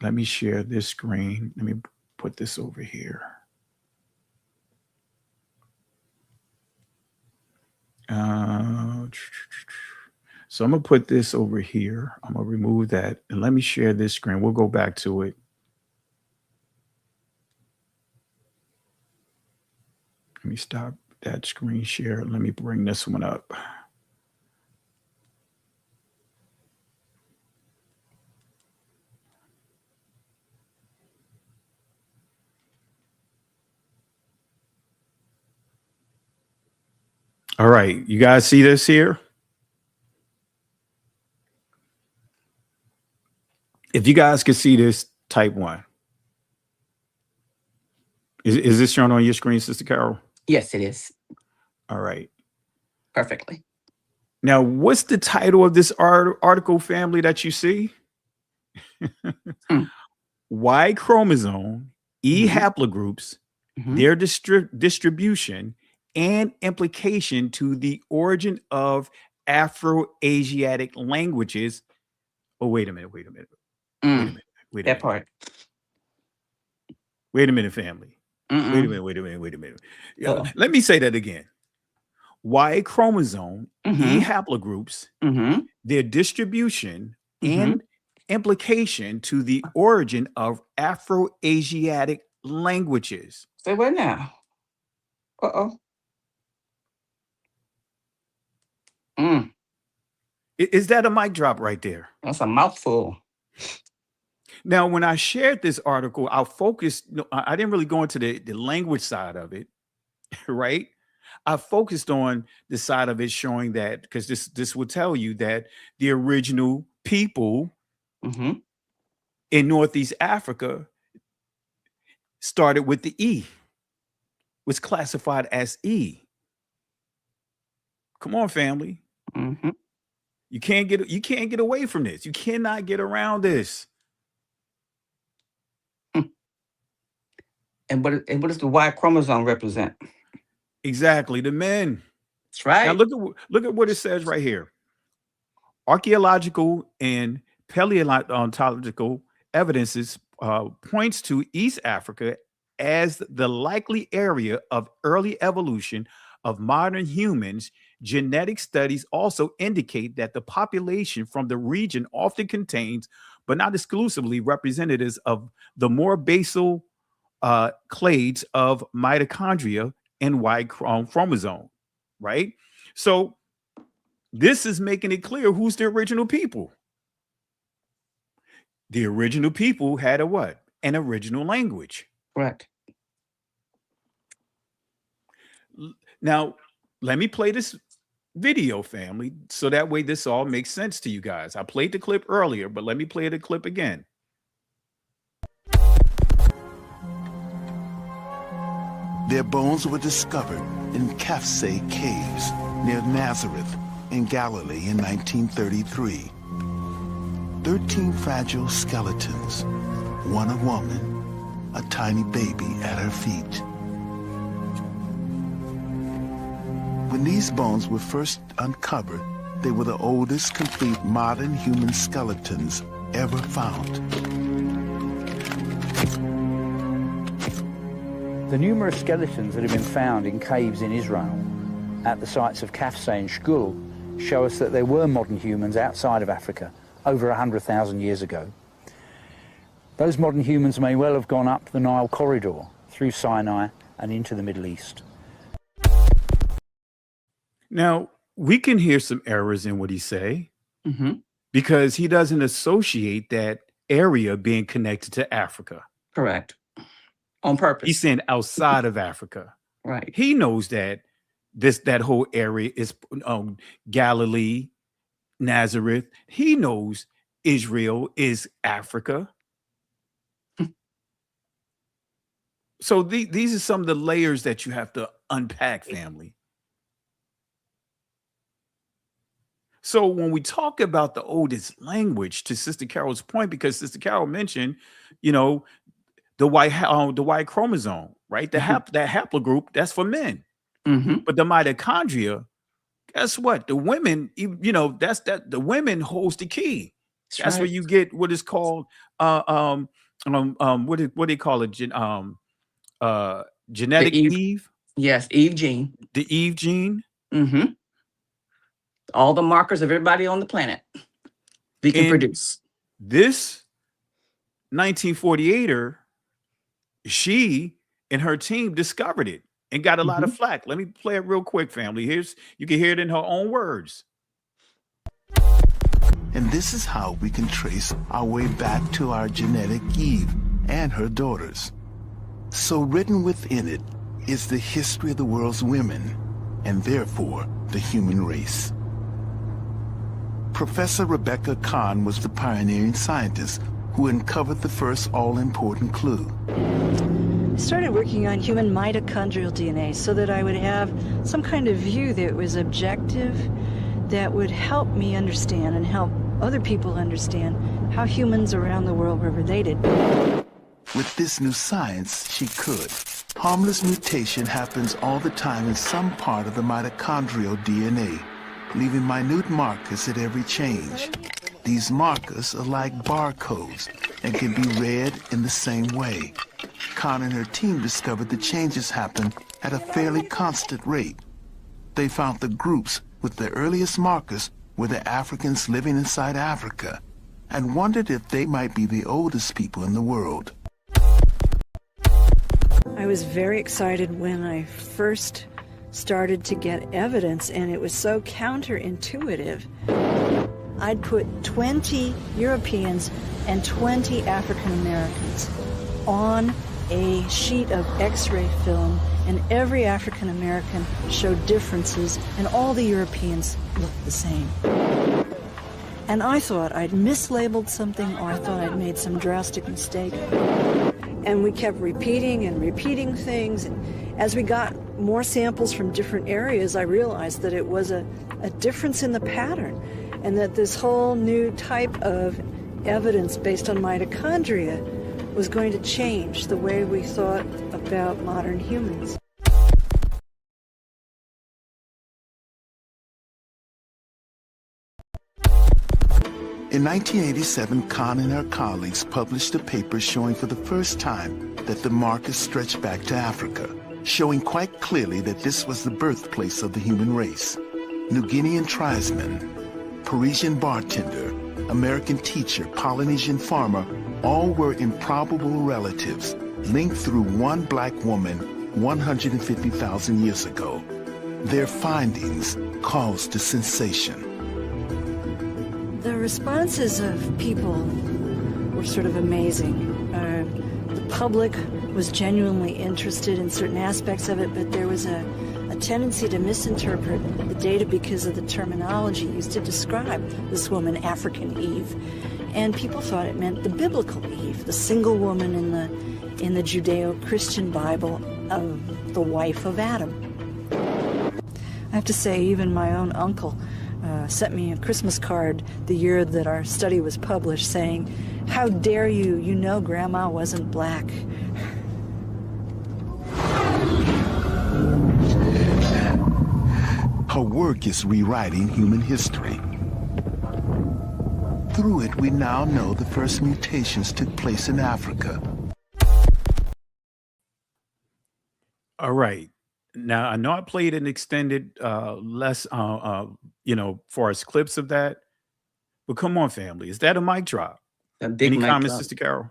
Let me share this screen. Let me put this over here. So I'm going to put this over here. I'm going to remove that. And let me share this screen. We'll go back to it. Let me stop that screen share. Let me bring this one up. All right. You guys see this here? If you guys can see this, type 1. Is this shown on your screen, Sister Carol? Yes, it is. All right. Perfectly. Now, what's the title of this article, family, that you see? Y chromosome, E haplogroups, their distribution, and implication to the origin of Afro-Asiatic languages. Oh, wait a minute. Wait a minute, family. Wait a minute. Let me say that again. Y chromosome, E haplogroups, their distribution, and implication to the origin of Afro-Asiatic languages. Say what now? Is that a mic drop right there? That's a mouthful. Now, when I shared this article, I focused, I didn't really go into the language side of it, right? I focused on the side of it showing that, because this will tell you that the original people in Northeast Africa started with the E, was classified as E. Come on, family. You can't get away from this. You cannot get around this. And what does the Y chromosome represent? Exactly, the men. That's right. Now look at what it says right here. Archaeological and paleontological evidences points to East Africa as the likely area of early evolution of modern humans. Genetic studies also indicate that the population from the region often contains, but not exclusively, representatives of the more basal clades of mitochondria and Y chromosome, right? So this is making it clear who's the original people. The original people had a what? An original language. Correct. Now, let me play this video, family, so that way this all makes sense to you guys. I played the clip earlier, but let me play the clip again. Their bones were discovered in Kafse caves near Nazareth in Galilee in 1933. 13 fragile skeletons, one a woman, a tiny baby at her feet. When these bones were first uncovered, they were the oldest complete modern human skeletons ever found. The numerous skeletons that have been found in caves in Israel at the sites of Kafse and Shkul show us that there were modern humans outside of Africa over 100,000 years ago. Those modern humans may well have gone up the Nile corridor through Sinai and into the Middle East. Now, we can hear some errors in what he say because he doesn't associate that area being connected to Africa. Correct. On purpose. He's saying outside of Africa. Right. He knows that that whole area is Galilee, Nazareth. He knows Israel is Africa. So these are some of the layers that you have to unpack, family. So when we talk about the oldest language, to Sister Carol's point, because Sister Carol mentioned, the Y chromosome, right? That haplogroup, that's for men. But the mitochondria, guess what? The women, the women holds the key. That's where you get what is called what do they call it? Genetic Eve. Yes, Eve gene. The Eve gene. All the markers of everybody on the planet we can produce. This 1948er, she and her team discovered it and got a lot of flack. Let me play it real quick, family. You can hear it in her own words. And this is how we can trace our way back to our genetic Eve and her daughters. So written within it is the history of the world's women, and therefore the human race. Professor Rebecca Kahn was the pioneering scientist who uncovered the first all-important clue. I started working on human mitochondrial DNA so that I would have some kind of view that was objective, that would help me understand and help other people understand how humans around the world were related. With this new science, she could. Harmless mutation happens all the time in some part of the mitochondrial DNA, leaving minute markers at every change. These markers are like barcodes and can be read in the same way. Kahn and her team discovered the changes happen at a fairly constant rate. They found the groups with the earliest markers were the Africans living inside Africa, and wondered if they might be the oldest people in the world. I was very excited when I first started to get evidence, and it was so counterintuitive. I'd put 20 Europeans and 20 African Americans on a sheet of X-ray film, and every African American showed differences, and all the Europeans looked the same. And I thought I'd mislabeled something, or I thought I'd made some drastic mistake. And we kept repeating and repeating things. And as we got more samples from different areas, I realized that it was a difference in the pattern, and that this whole new type of evidence based on mitochondria was going to change the way we thought about modern humans. In 1987, Kahn and her colleagues published a paper showing for the first time that the markers stretched back to Africa, showing quite clearly that this was the birthplace of the human race. New Guinean tribesman, Parisian bartender, American teacher, Polynesian farmer, all were improbable relatives linked through one black woman 150,000 years ago. Their findings caused a sensation. The responses of people were sort of amazing. The public was genuinely interested in certain aspects of it, but there was a tendency to misinterpret the data because of the terminology used to describe this woman, African Eve. And people thought it meant the biblical Eve, the single woman in the Judeo-Christian Bible of the wife of Adam. I have to say, even my own uncle sent me a Christmas card the year that our study was published saying, "How dare you, you know Grandma wasn't black." Her work is rewriting human history. Through it, we now know the first mutations took place in Africa. All right. Now I know I played an extended for us clips of that, but come on, family, is that a mic drop? A big Any mic comments, drop. Sister Carol?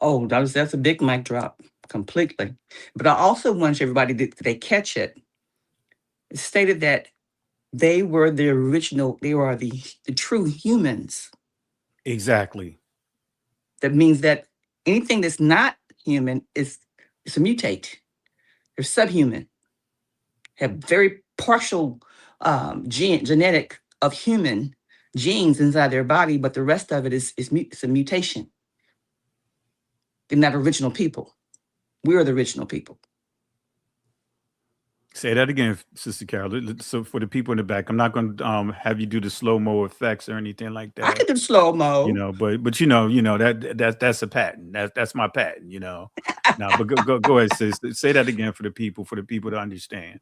Oh, that's a big mic drop, completely. But I also want everybody that they catch it. It stated that they were the original, they are the true humans. Exactly. That means that anything that's not human is a mutate. They're subhuman, have very partial genetic of human genes inside their body, but the rest of it is it's a mutation. They're not original people. We're the original people. Say that again, Sister Carol. So for the people in the back, I'm not going to have you do the slow-mo effects or anything like that. I can do slow-mo. But that's a patent. That's my patent, No, but go ahead, sis. Say that again for the people to understand.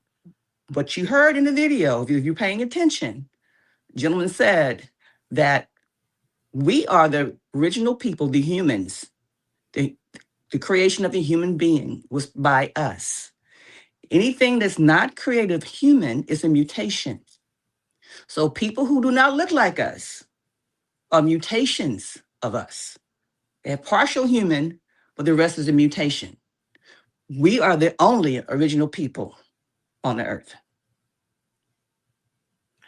What you heard in the video, if you're paying attention, the gentleman said that we are the original people, the humans. The creation of the human being was by us. Anything that's not created human is a mutation. So people who do not look like us are mutations of us. They're partial human, but the rest is a mutation. We are the only original people on the earth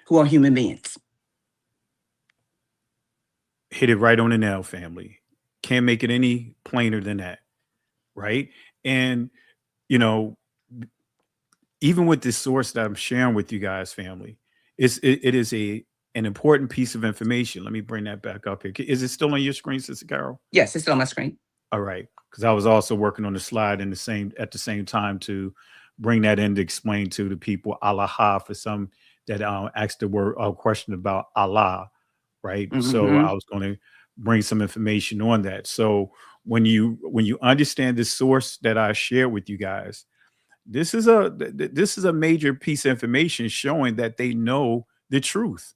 who are human beings. Hit it right on the nail, family. Can't make it any plainer than that, right? And, even with this source that I'm sharing with you guys, family, it is an important piece of information. Let me bring that back up here. Is it still on your screen, Sister Carol? Yes, it's still on my screen. All right, because I was also working on the slide at the same time to bring that in to explain to the people Allah for some that asked the word question about Allah, right? Mm-hmm. So I was going to bring some information on that. So when you understand the source that I shared with you guys, this is a major piece of information showing that they know the truth,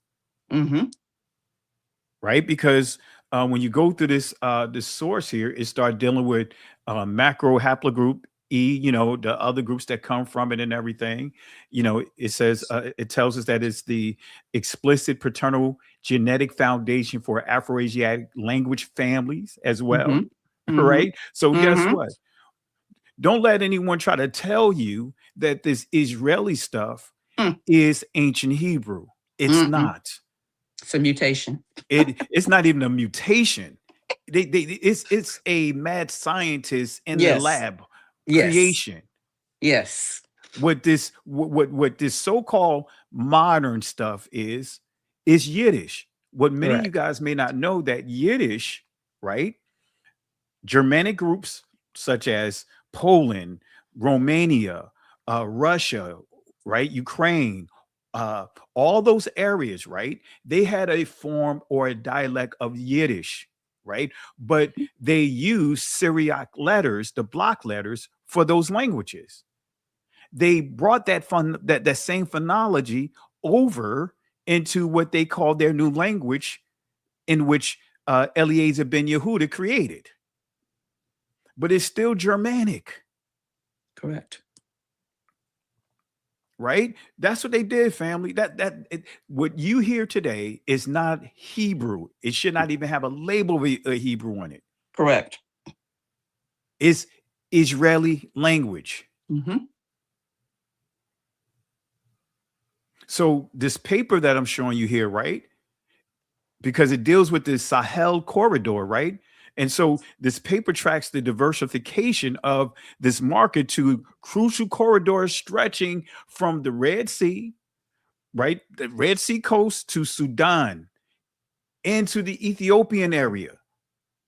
right? Because when you go through this source here, it starts dealing with macro haplogroup E, the other groups that come from it and everything. It says it tells us that it's the explicit paternal genetic foundation for Afroasiatic language families as well, right? So guess what? Don't let anyone try to tell you that this Israeli stuff is ancient Hebrew. It's not. It's a mutation. It's not even a mutation. It's a mad scientist in the lab creation. Yes. What this so-called modern stuff is Yiddish. What many of you guys may not know that Yiddish, right? Germanic groups such as Poland, Romania, Russia, right? Ukraine, all those areas, right? They had a form or a dialect of Yiddish, right? But they use Syriac letters, the block letters, for those languages. They brought that same phonology over into what they call their new language, in which Eliezer ben Yehuda created. But it's still Germanic. Correct. Right? That's what they did, family. What you hear today is not Hebrew. It should not even have a label of Hebrew on it. Correct. It's Israeli language. So this paper that I'm showing you here, right? Because it deals with the Sahel corridor, right? And so this paper tracks the diversification of this market to crucial corridors stretching from the Red Sea, right? The Red Sea coast to Sudan, into the Ethiopian area.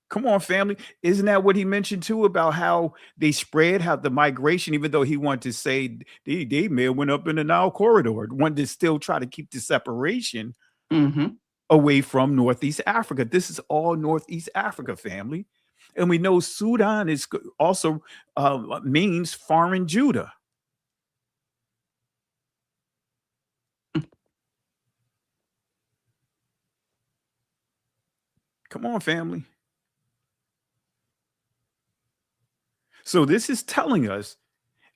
Come on, family. Isn't that what he mentioned too about how they spread, how the migration, even though he wanted to say they may have went up in the Nile corridor, wanted to still try to keep the separation away from Northeast Africa. This is all Northeast Africa, family. And we know Sudan is also means foreign Judah. Come on, family. So this is telling us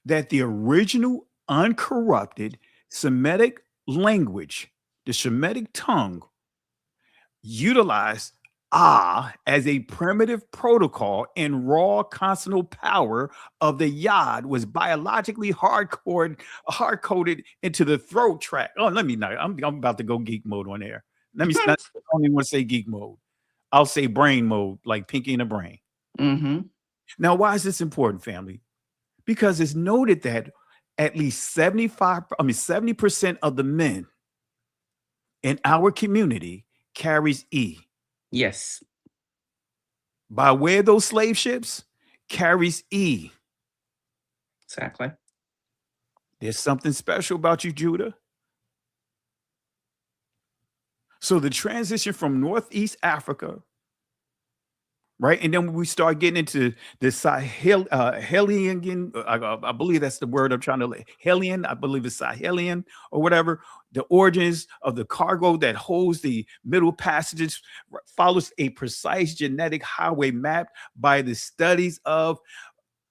that the original uncorrupted Semitic language, the Shemitic tongue, utilized as a primitive protocol and raw consonant power of the yod was biologically hard-coded into the throat track. Oh, let me not. I'm about to go geek mode on air. Let me not. I don't even want to say geek mode. I'll say brain mode, like Pinky in the Brain. Now, why is this important, family? Because it's noted that at least 70% of the men in our community carries E. Yes. By way of those slave ships, carries E. Exactly. There's something special about you, Judah. So the transition from Northeast Africa, right? And then when we start getting into the Sahelian, I believe that's the word I'm trying to Helian, I believe it's Sahelian or whatever. The origins of the cargo that holds the middle passages follows a precise genetic highway mapped by the studies of,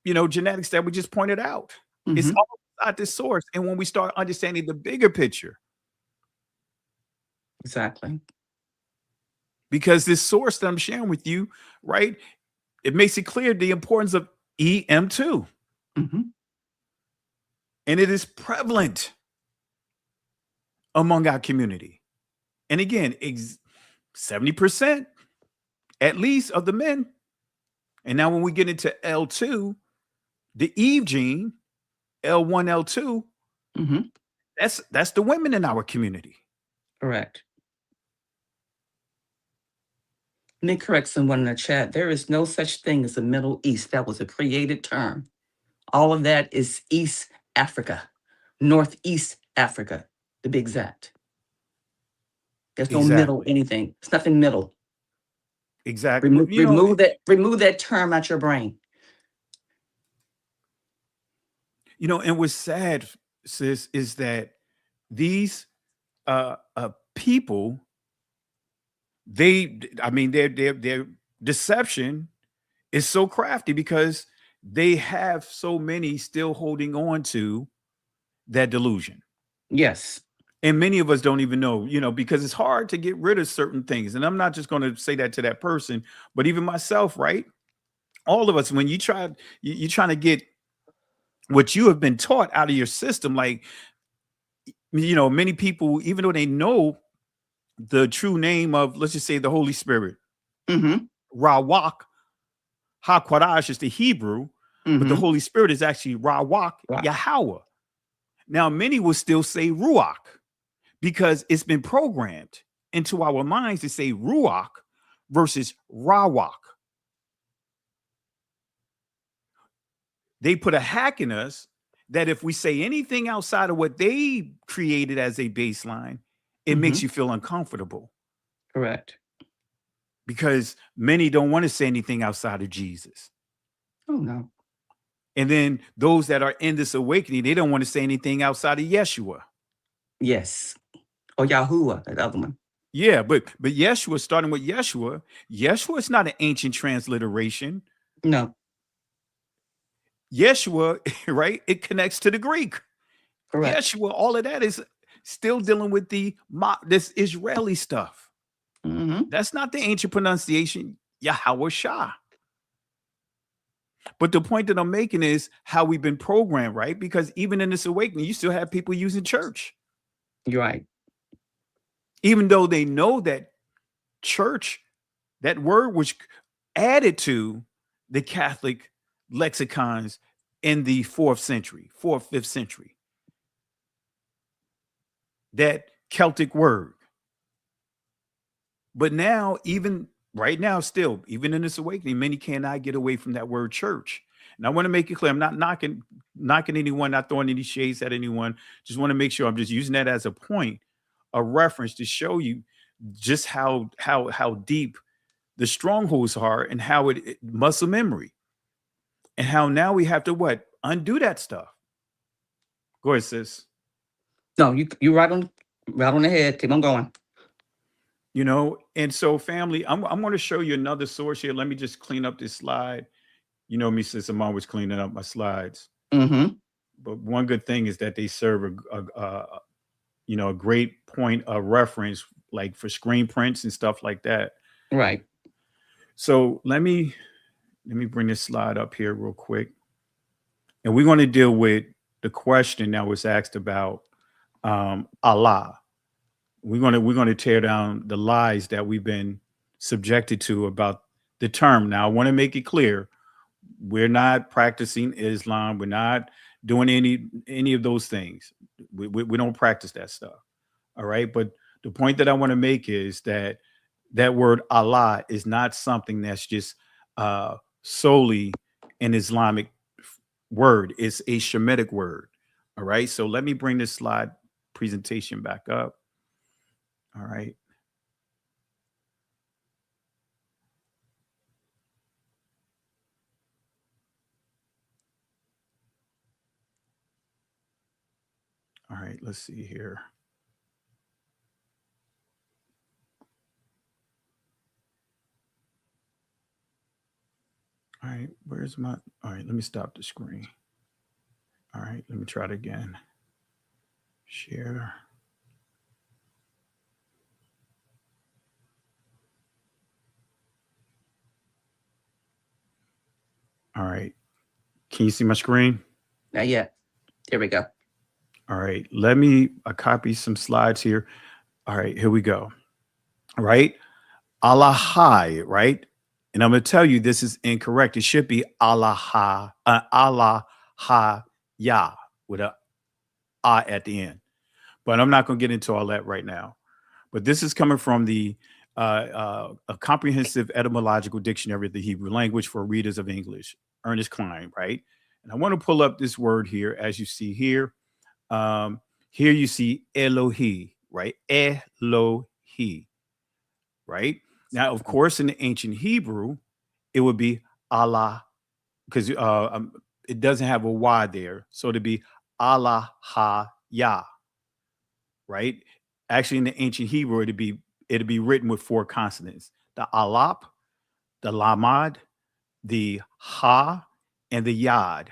genetics that we just pointed out. It's all at the source. And when we start understanding the bigger picture. Exactly. Because this source that I'm sharing with you, right, it makes it clear the importance of EM2. And it is prevalent among our community. And again, 70% at least of the men. And now when we get into L2, the Eve gene, L1, L2, that's the women in our community. Correct. Let me correct someone in the chat. There is no such thing as the Middle East. That was a created term. All of that is East Africa, Northeast Africa, to be exact. There's no middle anything. It's nothing middle. Exactly. Remove that term out your brain. And what's sad, sis, is that these people, their deception is so crafty because they have so many still holding on to that delusion. Yes. And many of us don't even know, because it's hard to get rid of certain things. And I'm not just going to say that to that person, but even myself, right? All of us, when you're trying to get what you have been taught out of your system, like, many people, even though they know the true name of, let's just say, the Holy Spirit, Rawak, HaQuadash is the Hebrew, but the Holy Spirit is actually Rawak, Yahweh. Now, many will still say Ruach because it's been programmed into our minds to say Ruach versus Rawak. They put a hack in us that if we say anything outside of what they created as a baseline, it makes you feel uncomfortable. Correct. Because many don't want to say anything outside of Jesus. Oh, no. And then those that are in this awakening, they don't want to say anything outside of Yeshua. Yes. Or Yahuwah, that other one. Yeah, but Yeshua, starting with Yeshua is not an ancient transliteration. No. Yeshua, right? It connects to the Greek. Correct. Yeshua, all of that is still dealing with this Israeli stuff. That's not the ancient pronunciation, Yahweh Shah. But the point that I'm making is how we've been programmed, right? Because even in this awakening, you still have people using church. You're right. Even though they know that church, that word, which added to the Catholic lexicons in the 4th, 5th century. That Celtic word. But now, even right now, still, even in this awakening, many cannot get away from that word church. And I want to make it clear, I'm not knocking anyone, not throwing any shades at anyone. Just want to make sure I'm just using that as a point, a reference to show you just how deep the strongholds are and how it muscle memory. And how now we have to what? Undo that stuff. Go ahead, sis. No, you right on the head. Keep on going. You know, and so family, I'm going to show you another source here. Let me just clean up this slide. You know me, sis, I'm always cleaning up my slides. Mm-hmm. But one good thing is that they serve a great point of reference, like for screen prints and stuff like that. Right. So let me bring this slide up here real quick. And we're going to deal with the question that was asked about Allah. We're going to tear down the lies that we've been subjected to about the term. Now, I want to make it clear, we're not practicing Islam. We're not doing any of those things. We don't practice that stuff. All right. But the point that I want to make is that word Allah is not something that's just solely an Islamic word. It's a Shemitic word. All right. So let me bring this slide presentation back up. All right. All right, let's see here. All right, where's my, all right, let me stop the screen. All right, let me try it again. Share. All right, can you see my screen? Not yet. There we go. All right, let me copy some slides here. All right, here we go. All right, Allah, right? And I'm going to tell you this is incorrect. It should be Allah, ya with a at the end. But I'm not going to get into all that right now. But this is coming from the a comprehensive etymological dictionary of the Hebrew language for readers of English, Ernest Klein, right? And I want to pull up this word here, as you see here. Here you see Elohi, right? Elohi, right? Now, of course, in the ancient Hebrew, it would be Allah, because it doesn't have a Y there. So it'd be Allah ha ya, right? Actually, in the ancient Hebrew, it'd be written with 4 consonants: the alap, the lamad, the ha, and the yad,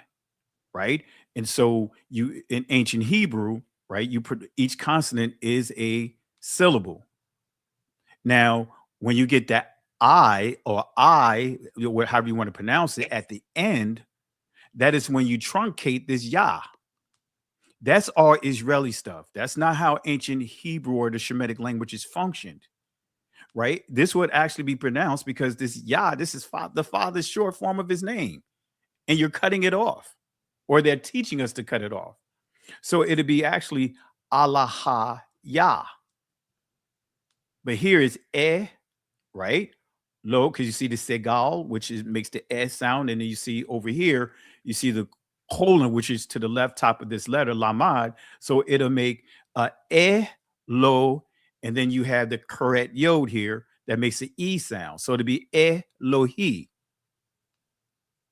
right? And so you in ancient Hebrew, right? Each consonant is a syllable. Now, when you get that I or I, however you want to pronounce it, at the end, that is when you truncate this ya. That's all Israeli stuff. That's not how ancient Hebrew or the Shemitic languages functioned, right? This would actually be pronounced because this Yah, this is the Father's short form of his name, and you're cutting it off, or they're teaching us to cut it off. So it'd be actually Allah Yah. But here is right? Lo, because you see the segal, which makes the sound, and then you see over here, you see the colon, which is to the left top of this letter, lamad. So it'll make lo, and then you have the correct yod here that makes the e sound. So it'll be Elohi.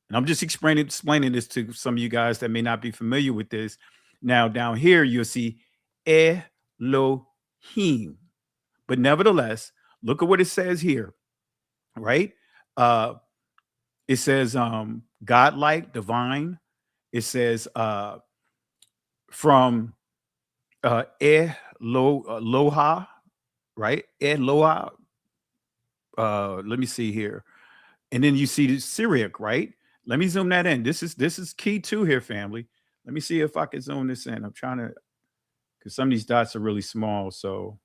And I'm just explaining this to some of you guys that may not be familiar with this. Now down here, you'll see Elohim. But nevertheless, look at what it says here, right? It says godlike, divine. It says from Eloha, right? Eloha. Let me see here. And then you see the Syriac, right? Let me zoom that in. This is key too here, family. Let me see if I can zoom this in. I'm trying to, because some of these dots are really small. So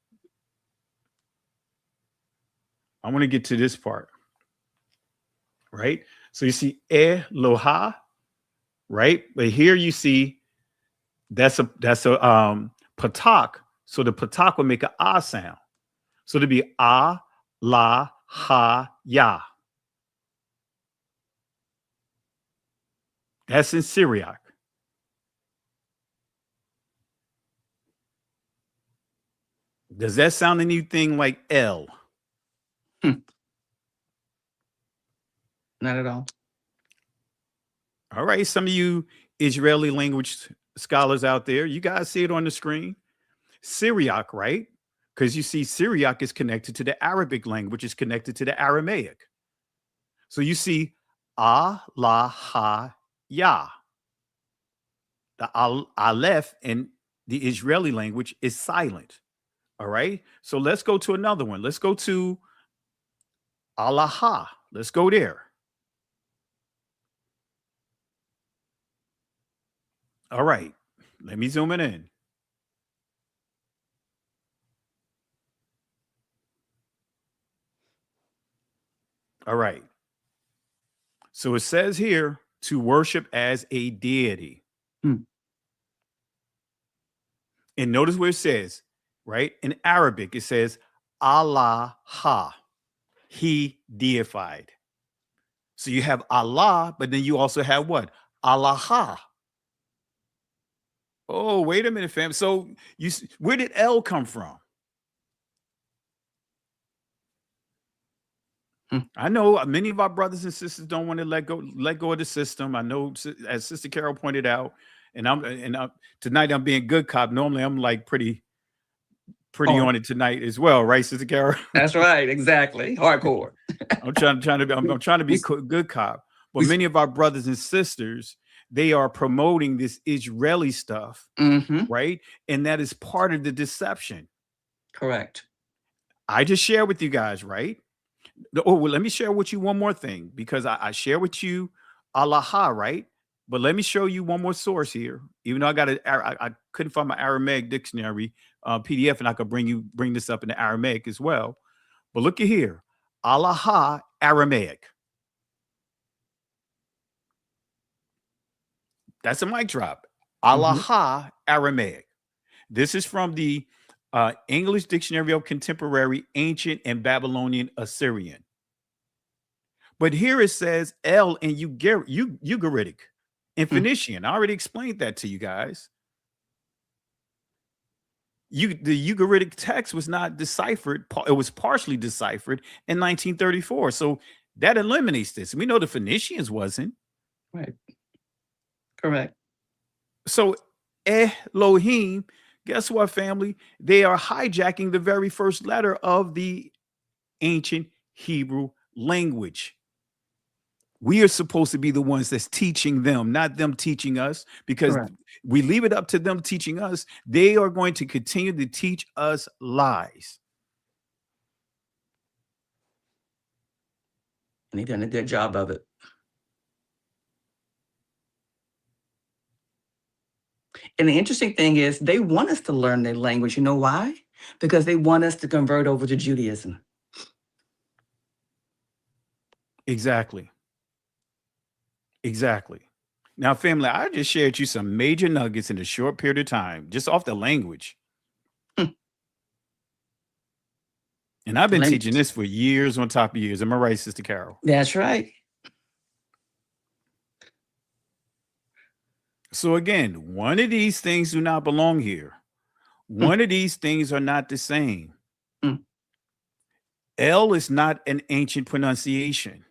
I want to get to this part. right? So you see Eloha, right? But here you see that's a patak. So the patak will make an ah sound. So it'd be ah, la, ha, ya. That's in Syriac. Does that sound anything like L? Not at all. All right, some of you Israeli language scholars out there, you guys see it on the screen. Syriac, right? Because you see Syriac is connected to the Arabic language, is connected to the Aramaic. So you see ah, la, ha, ya. The aleph in the Israeli language is silent. All right. So let's go to another one. Let's go to Alaha. Let's go there. All right. Let me zoom it in. All right. So it says here to worship as a deity. And notice where it says, right? In Arabic, it says Allah ha. He deified. So you have Allah, but then you also have what? Allah. Oh, wait a minute, fam. So where did L come from? I know many of our brothers and sisters don't want to let go of the system. I know, as Sister Carol pointed out, and tonight I'm being good cop. Normally I'm like pretty on it tonight as well, right, Sister Carol? That's right, exactly. Hardcore. I'm trying to be good cop. But many of our brothers and sisters, they are promoting this Israeli stuff, right? And that is part of the deception. Correct. I just share with you guys, right? Oh, well, let me share with you one more thing, because I share with you Allah, right? But let me show you one more source here. Even though I couldn't find my Aramaic dictionary PDF, and I could bring this up in the Aramaic as well. But look at here, Allah Aramaic. That's a mic drop. Allah Aramaic. This is from the English Dictionary of Contemporary Ancient and Babylonian Assyrian. But here it says L in Ugaritic and Phoenician. I already explained that to you guys. The Ugaritic text was not deciphered. It was partially deciphered in 1934. So that eliminates this. We know the Phoenicians wasn't. Right. Correct. So Elohim, guess what, family? They are hijacking the very first letter of the ancient Hebrew language. We are supposed to be the ones that's teaching them, not them teaching us, because we leave it up to them teaching us. They are going to continue to teach us lies. And they've done a good job of it. And the interesting thing is they want us to learn their language. You know why? Because they want us to convert over to Judaism. Exactly. Now, family, I just shared you some major nuggets in a short period of time, just off the language. And I've been teaching this for years on top of years. Am I right, Sister Carol? That's right. So again, one of these things do not belong here. One of these things are not the same. L is not an ancient pronunciation.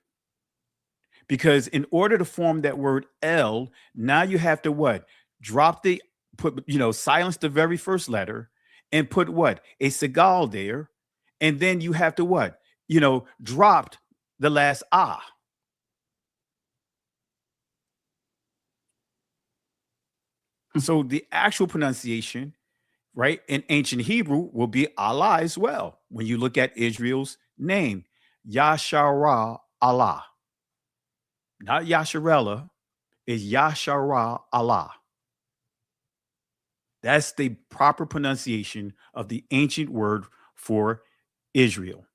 Because in order to form that word L, now you have to what? Silence the very first letter and put what? A segal there. And then you have to what? Dropped the last ah. So the actual pronunciation, right, in ancient Hebrew will be Allah as well. When you look at Israel's name, Yasharah Allah. Not Yasharella, is Yasharah Allah. That's the proper pronunciation of the ancient word for Israel.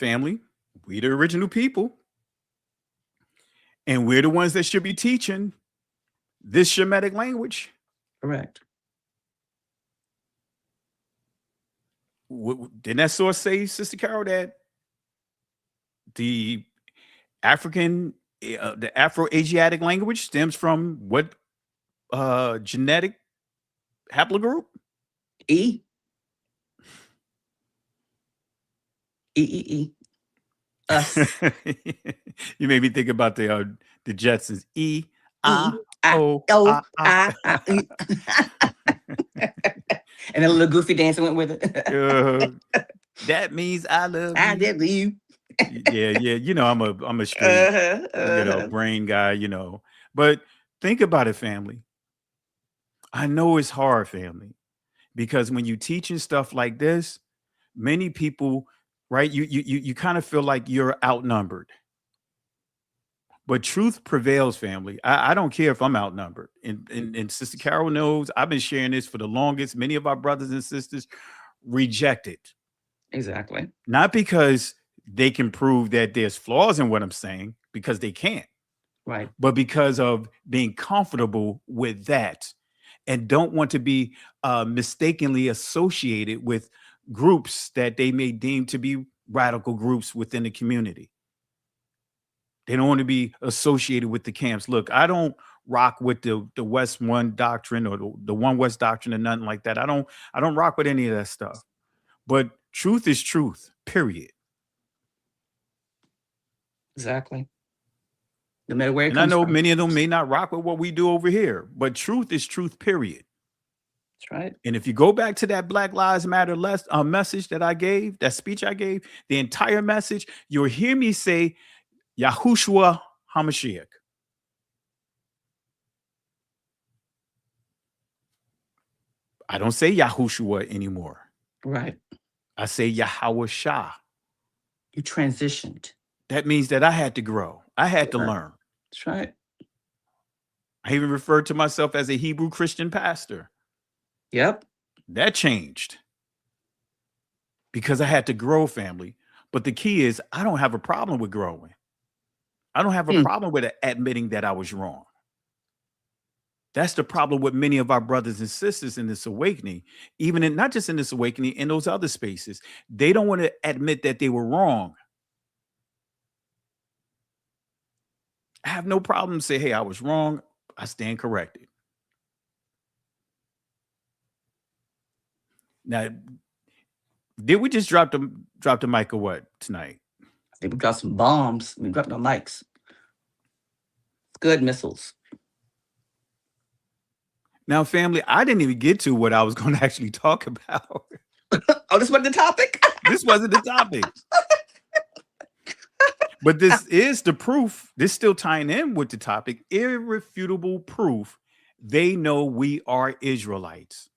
family, we the original people, and we're the ones that should be teaching this Shemitic language. Correct. Didn't that source say, Sister Carol, that the the Afro-Asiatic language stems from what genetic haplogroup? E. E. Us. You made me think about the Jetsons. E. And a little goofy dancing went with it. That means I love I you. love you. Yeah. You know, I'm a straight, you know, brain guy, you know. But think about it, family. I know it's hard, family, because when you teaching stuff like this, many people, right? You kind of feel like you're outnumbered. But truth prevails, family. I don't care if I'm outnumbered. And Sister Carol knows I've been sharing this for the longest. Many of our brothers and sisters reject it. Exactly. Not because they can prove that there's flaws in what I'm saying, because they can't. Right. But because of being comfortable with that and don't want to be mistakenly associated with groups that they may deem to be radical groups within the community. They don't want to be associated with the camps. Look, I don't rock with the West One doctrine or the One West doctrine or nothing like that. I don't rock with any of that stuff. But truth is truth, period. Exactly. No matter where it And I comes know from. many of them may not rock with what we do over here, but truth is truth, period. That's right. And if you go back to that Black Lives Matter message that I gave, that speech I gave, the entire message, you'll hear me say Yahushua HaMashiach. I don't say Yahushua anymore. Right. I say Yahweh Shah. You transitioned. That means that I had to grow. I had to learn. That's right. I even referred to myself as a Hebrew Christian pastor. Yep. That changed because I had to grow, family. But the key is I don't have a problem with growing. I don't have a problem with admitting that I was wrong. That's the problem with many of our brothers and sisters in this awakening, even in not just in this awakening, in those other spaces. They don't want to admit that they were wrong. I have no problem saying, hey, I was wrong. I stand corrected. Now, did we just drop the mic or what tonight? I think we dropped some bombs. We dropped no mics. Good missiles. Now, family, I didn't even get to what I was going to actually talk about. Oh, this wasn't the topic? This wasn't the topic. But this is the proof. This still tying in with the topic. Irrefutable proof. They know we are Israelites.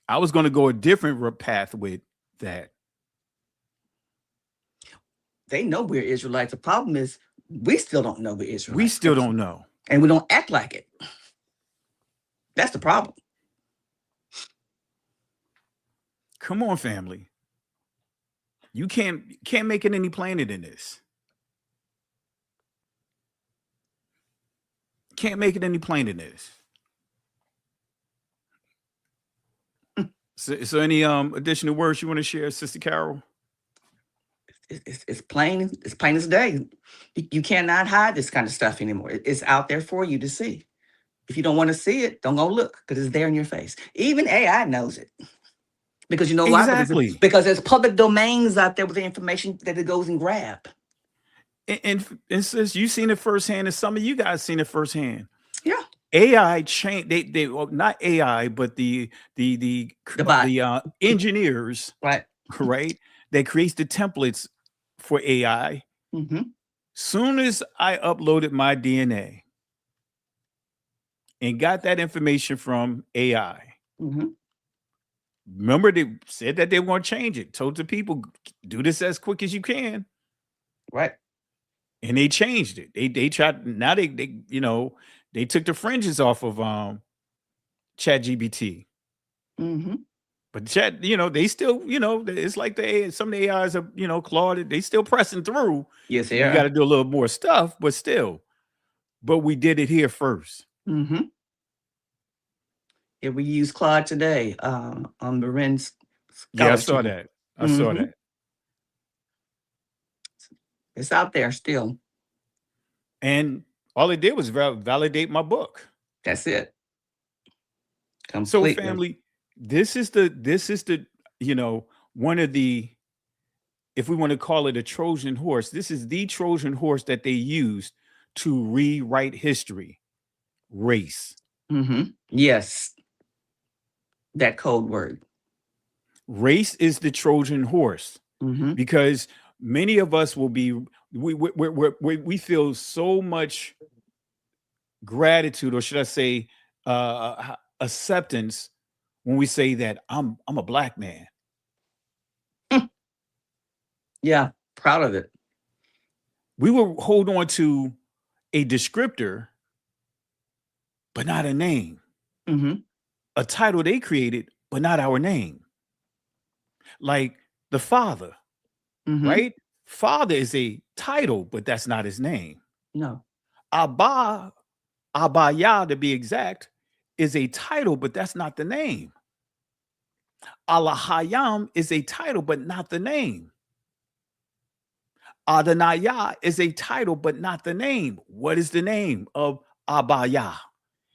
I was going to go a different path with that. They know we're Israelites. The problem is we still don't know we're Israelites. We still don't know. And we don't act like it. That's the problem. Come on, family. You can't make it any plainer than this. Can't make it any plainer than this. So any additional words you want to share, Sister Carol? It's plain. It's plain as day. You cannot hide this kind of stuff anymore. It's out there for you to see. If you don't want to see it, don't go look because it's there in your face. Even AI knows it. Because you know why? Exactly. Because there's public domains out there with the information that it goes and grab. And sis, you've seen it firsthand, and some of you guys seen it firsthand. Yeah. AI changed. They well, not AI, but the engineers, right? That creates the templates for AI. Soon as I uploaded my DNA and got that information from AI. Remember, they said that they want to change it. Told the people, do this as quick as you can. Right. And they changed it. They tried. Now they they took the fringes off of ChatGPT. But chat, they still, it's like some of the AIs are, Claude, they still pressing through. Yes, they We got are. to do a little more stuff, but still. But we did it here first. Mm-hmm. Yeah, we use Claude today on Marin's Yeah, I scholar saw team. that. I saw Mhm. that. It's out there still. And all it did was validate my book. That's it. So Completely. family, this is the, one of the, if we want to call it a Trojan horse, this is the Trojan horse that they used to rewrite history, race. Mm-hmm. Yes. That code word. Race is the Trojan horse Mm-hmm. because many of us will be, we feel so much gratitude, or should I say, acceptance when we say that I'm a black man. Yeah, proud of it. We will hold on to a descriptor, but not a name. Mm-hmm. A title they created, but not our name. Like the Father, Mm-hmm. right? Father is a title, but that's not his name. No. Abaya, to be exact, is a title, but that's not the name. Allahayam is a title, but not the name. Adonaiah is a title, but not the name. What is the name of Abaya?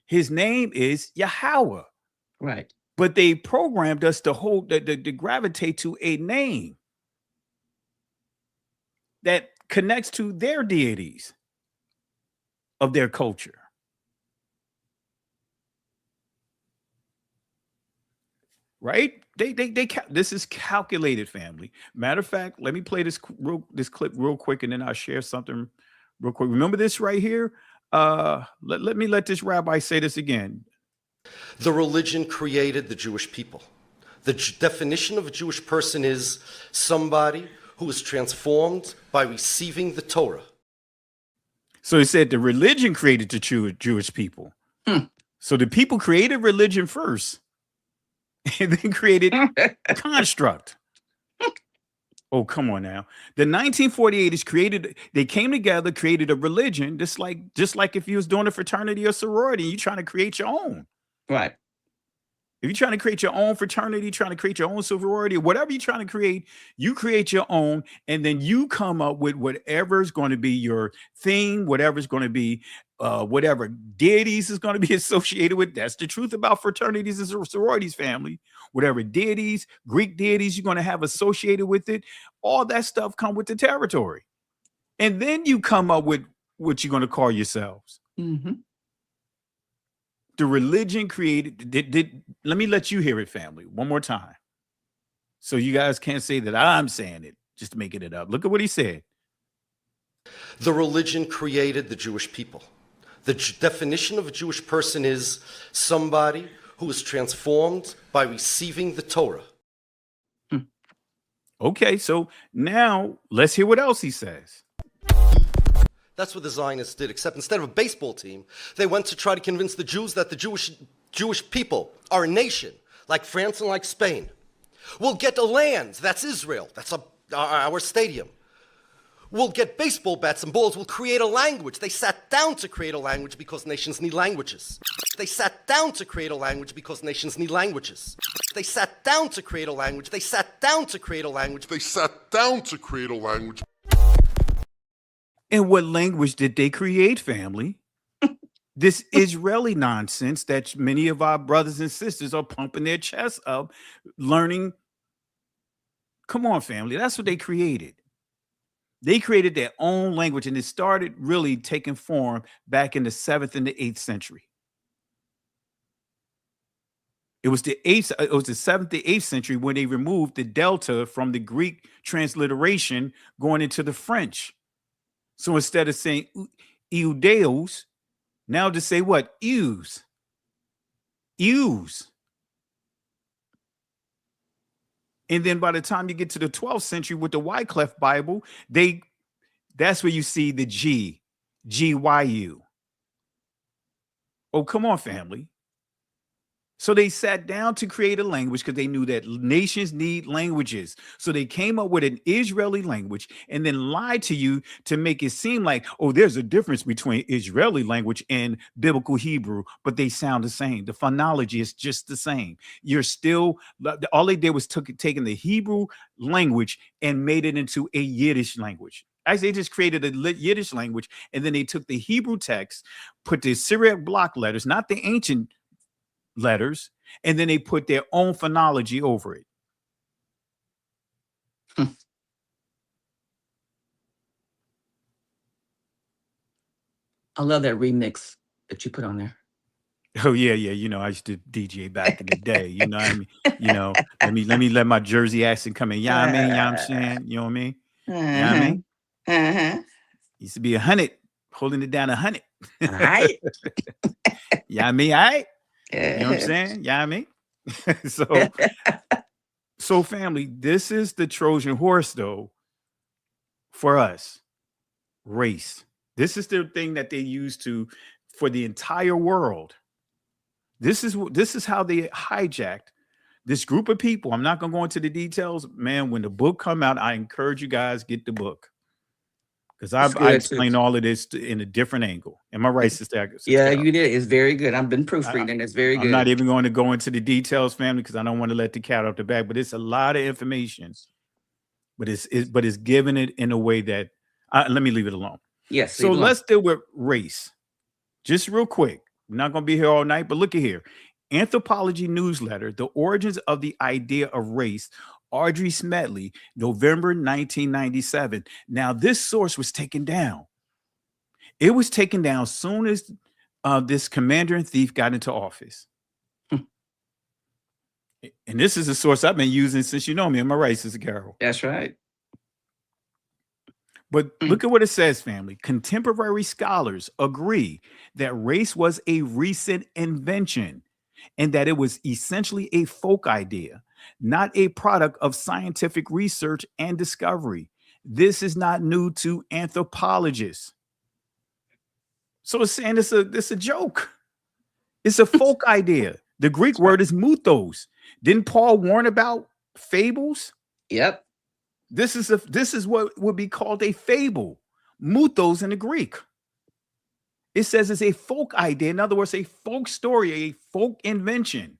His name is Yahweh. Right. But they programmed us to to gravitate to a name that connects to their deities of their culture. Right? This is calculated, family. Matter of fact, let me play this clip real quick, and then I'll share something real quick. Remember this right here? Let me let this rabbi say this again. The religion created the Jewish people. The definition of a Jewish person is somebody who is transformed by receiving the Torah. So he said the religion created the Jewish people. So the people created religion first and then created construct. Oh, come on now. The 1948ers they came together, created a religion, just like if you was doing a fraternity or sorority, you trying to create your own. Right. If you're trying to create your own fraternity, trying to create your own sorority, whatever you're trying to create, you create your own, and then you come up with whatever is going to be your theme, whatever is going to be, whatever deities is going to be associated with. That's the truth about fraternities and sororities, family. Whatever deities, Greek deities you're going to have associated with it, all that stuff come with the territory. And then you come up with what you're going to call yourselves. Mm-hmm. The religion created, let me let you hear it, family, one more time. So you guys can't say that I'm saying it, just making it up. Look at what he said. The religion created the Jewish people. The definition of a Jewish person is somebody who is transformed by receiving the Torah. Okay, so now let's hear what else he says. That's what the Zionists did, except instead of a baseball team, they went to try to convince the Jews that the Jewish people are a nation, like France and like Spain. We'll get a land, that's Israel, that's our stadium. We'll get baseball bats and balls, we'll create a language. They sat down to create a language because nations need languages. They sat down to create a language because nations need languages. They sat down to create a language. They sat down to create a language. They sat down to create a language. And what language did they create, family? This Israeli nonsense that many of our brothers and sisters are pumping their chests up, learning. Come on, family. That's what they created. They created their own language, and it started really taking form back in the 7th and the 8th century. It was the 7th to 8th century when they removed the delta from the Greek transliteration going into the French. So instead of saying Iudeos, now to say what? Eus. And then by the time you get to the 12th century with the Wycliffe Bible, that's where you see the G-Y-U. Oh, come on, family. So they sat down to create a language because they knew that nations need languages. So they came up with an Israeli language and then lied to you to make it seem like, oh, there's a difference between Israeli language and biblical Hebrew, but they sound the same. The phonology is just the same. You're still, all they did was taking the Hebrew language and made it into a Yiddish language. Actually, they just created a Yiddish language, and then they took the Hebrew text, put the Syriac block letters, not the ancient letters, and then they put their own phonology over it. I love that remix that you put on there. Oh yeah, you know, I used to DJ back in the day. You know what I mean? You know, let my Jersey accent come in. Yeah, I mean, yeah, I'm saying, you know what I mean? Yeah, I mean, used to be 100, holding it down 100. All right. Yeah, I mean, all right. You know what I'm saying? Yeah, I mean. So family, this is the Trojan horse, though, for us. Race. This is the thing that they use for the entire world. This is how they hijacked this group of people. I'm not gonna go into the details, man. When the book come out, I encourage you guys get the book because I explain all of this in a different angle. Am I right, Sister? Yeah, you did. It's very good. I've been proofreading. It's very good. I'm not even going to go into the details, family, because I don't want to let the cat out the bag. But it's a lot of information. But it's given it in a way that let me leave it alone. Yes. So let's deal with race, just real quick. We're not going to be here all night, but look at here. Anthropology newsletter, The Origins of the Idea of Race, Audrey Smedley, November 1997. Now, this source was taken down. It was taken down soon as this commander-in-chief got into office. And this is a source I've been using since you know me. Am I right, Sister Carol? That's right. But look at what it says, family. Contemporary scholars agree that race was a recent invention and that it was essentially a folk idea, not a product of scientific research and discovery. This is not new to anthropologists. So it's saying it's a joke. It's a folk idea. The Greek word is muthos. Didn't Paul warn about fables? Yep. This is what would be called a fable, muthos in the Greek. It says it's a folk idea. In other words, a folk story, a folk invention.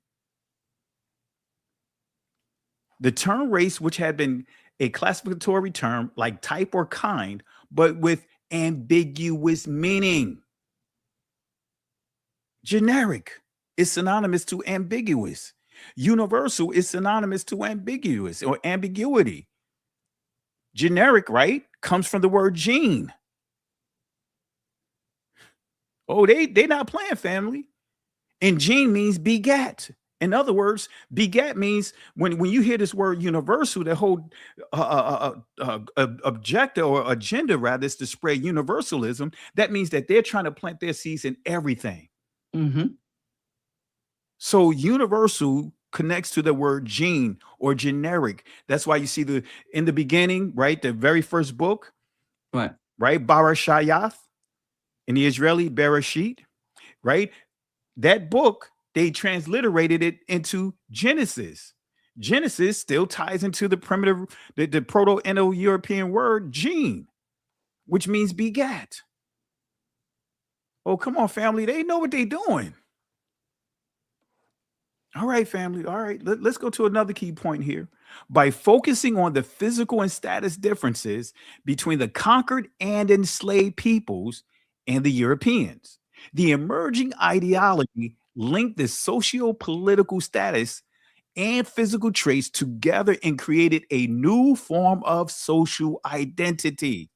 The term race, which had been a classificatory term like type or kind, but with ambiguous meaning. Generic is synonymous to ambiguous. Universal is synonymous to ambiguous or ambiguity. Generic, right, comes from the word gene. Oh, they not playing, family. And gene means begat. In other words, begat means when you hear this word universal, the whole objective or agenda, rather, is to spread universalism. That means that they're trying to plant their seeds in everything. Mm-hmm. So universal connects to the word gene or generic. That's why you see in the beginning, right? The very first book, right? Barashayath, in the Israeli Bereshit, right? That book, they transliterated it into Genesis. Genesis still ties into the primitive, the Proto-Indo-European word gene, which means begat. Oh, come on, family. They know what they're doing. All right, family. All right, let's go to another key point here. By focusing on the physical and status differences between the conquered and enslaved peoples and the Europeans, the emerging ideology linked the socio-political status and physical traits together and created a new form of social identity.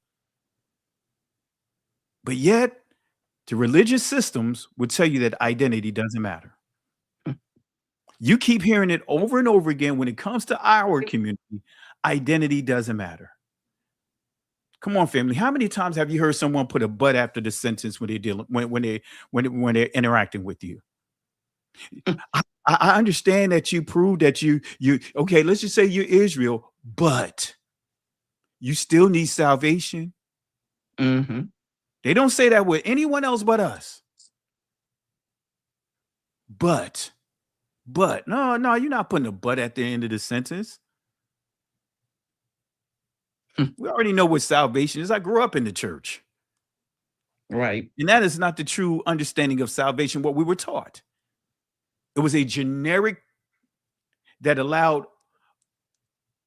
But yet, the religious systems would tell you that identity doesn't matter. You keep hearing it over and over again when it comes to our community, identity doesn't matter. Come on, family. How many times have you heard someone put a but after the sentence when they're dealing when they're interacting with you? I understand that you prove that you okay, let's just say you're Israel, but you still need salvation. Mm-hmm. They don't say that with anyone else but us. But But no, you're not putting a but at the end of the sentence. We already know what salvation is. I grew up in the church. Right. And that is not the true understanding of salvation, what we were taught. It was a generic that allowed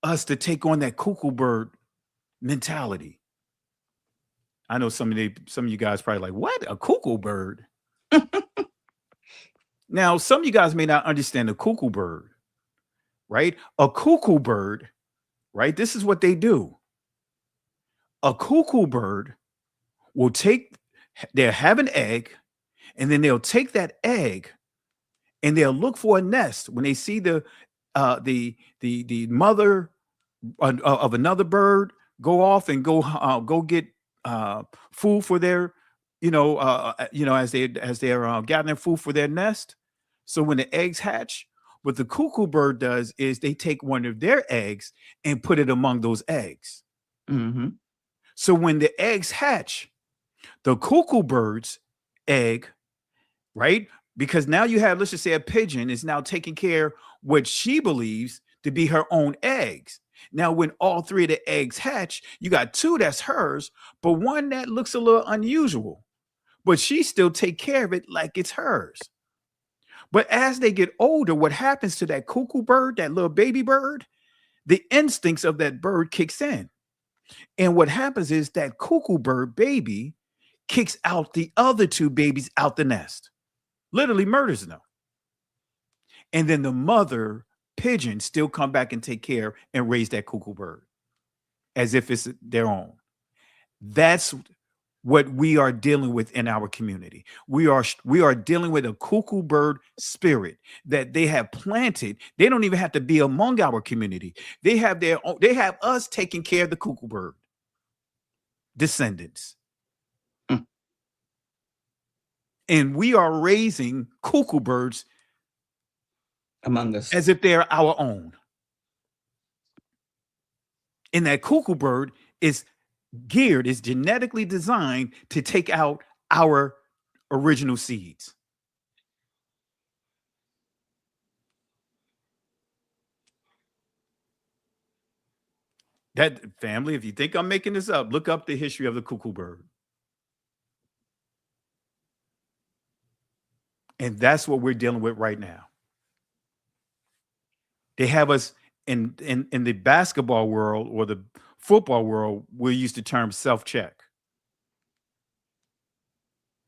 us to take on that cuckoo bird mentality. I know some of you guys probably like, what? A cuckoo bird? Now, some of you guys may not understand the cuckoo bird, right? A cuckoo bird, right? This is what they do. A cuckoo bird will they'll have an egg, and then they'll take that egg and they'll look for a nest. When they see the mother of another bird go off and go get food for their, as they're gathering food for their nest. So when the eggs hatch, what the cuckoo bird does is they take one of their eggs and put it among those eggs. Mm-hmm. So when the eggs hatch, the cuckoo bird's egg, right? Because now you have, let's just say, a pigeon is now taking care what she believes to be her own eggs. Now, when all three of the eggs hatch, you got two that's hers, but one that looks a little unusual. But she still take care of it like it's hers. But as they get older, what happens to that cuckoo bird, that little baby bird? The instincts of that bird kicks in. And what happens is that cuckoo bird baby kicks out the other two babies out the nest. Literally murders them. And then the mother pigeon still come back and take care and raise that cuckoo bird as if it's their own. That's what we are dealing with in our community. We are dealing with a cuckoo bird spirit that they have planted. They don't even have to be among our community. They have their own, they have us taking care of the cuckoo bird descendants. And we are raising cuckoo birds among us as if they're our own. And that cuckoo bird is genetically designed to take out our original seeds. That family, if you think I'm making this up, look up the history of the cuckoo bird. And that's what we're dealing with right now. They have us in the basketball world or the football world, we use the term self-check.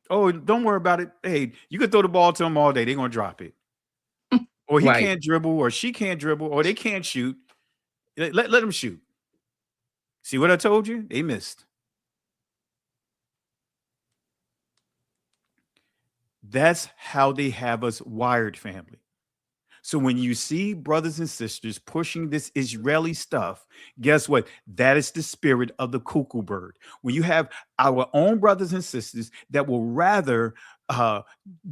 Oh, don't worry about it. Hey, you can throw the ball to them all day. They're going to drop it. Or he can't dribble, or she can't dribble, or they can't shoot. Let them shoot. See what I told you? They missed. That's how they have us wired, family. So when you see brothers and sisters pushing this Israeli stuff, guess what? That is the spirit of the cuckoo bird. When you have our own brothers and sisters that will rather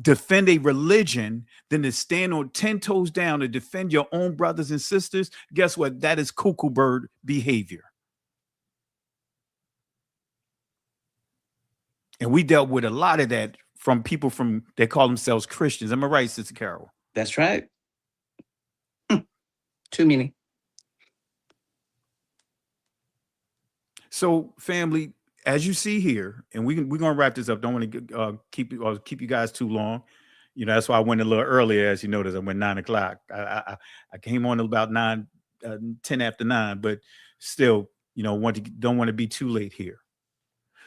defend a religion than to stand on 10 toes down to defend your own brothers and sisters, guess what? That is cuckoo bird behavior. And we dealt with a lot of that from people that call themselves Christians. Am I right, Sister Carol? That's right. Too many. So, family, as you see here, and we're gonna wrap this up. Don't want to keep you guys too long. You know, that's why I went a little earlier. As you noticed, I went 9 o'clock. I came on about 10 after 9, but still, you know, don't want to be too late here.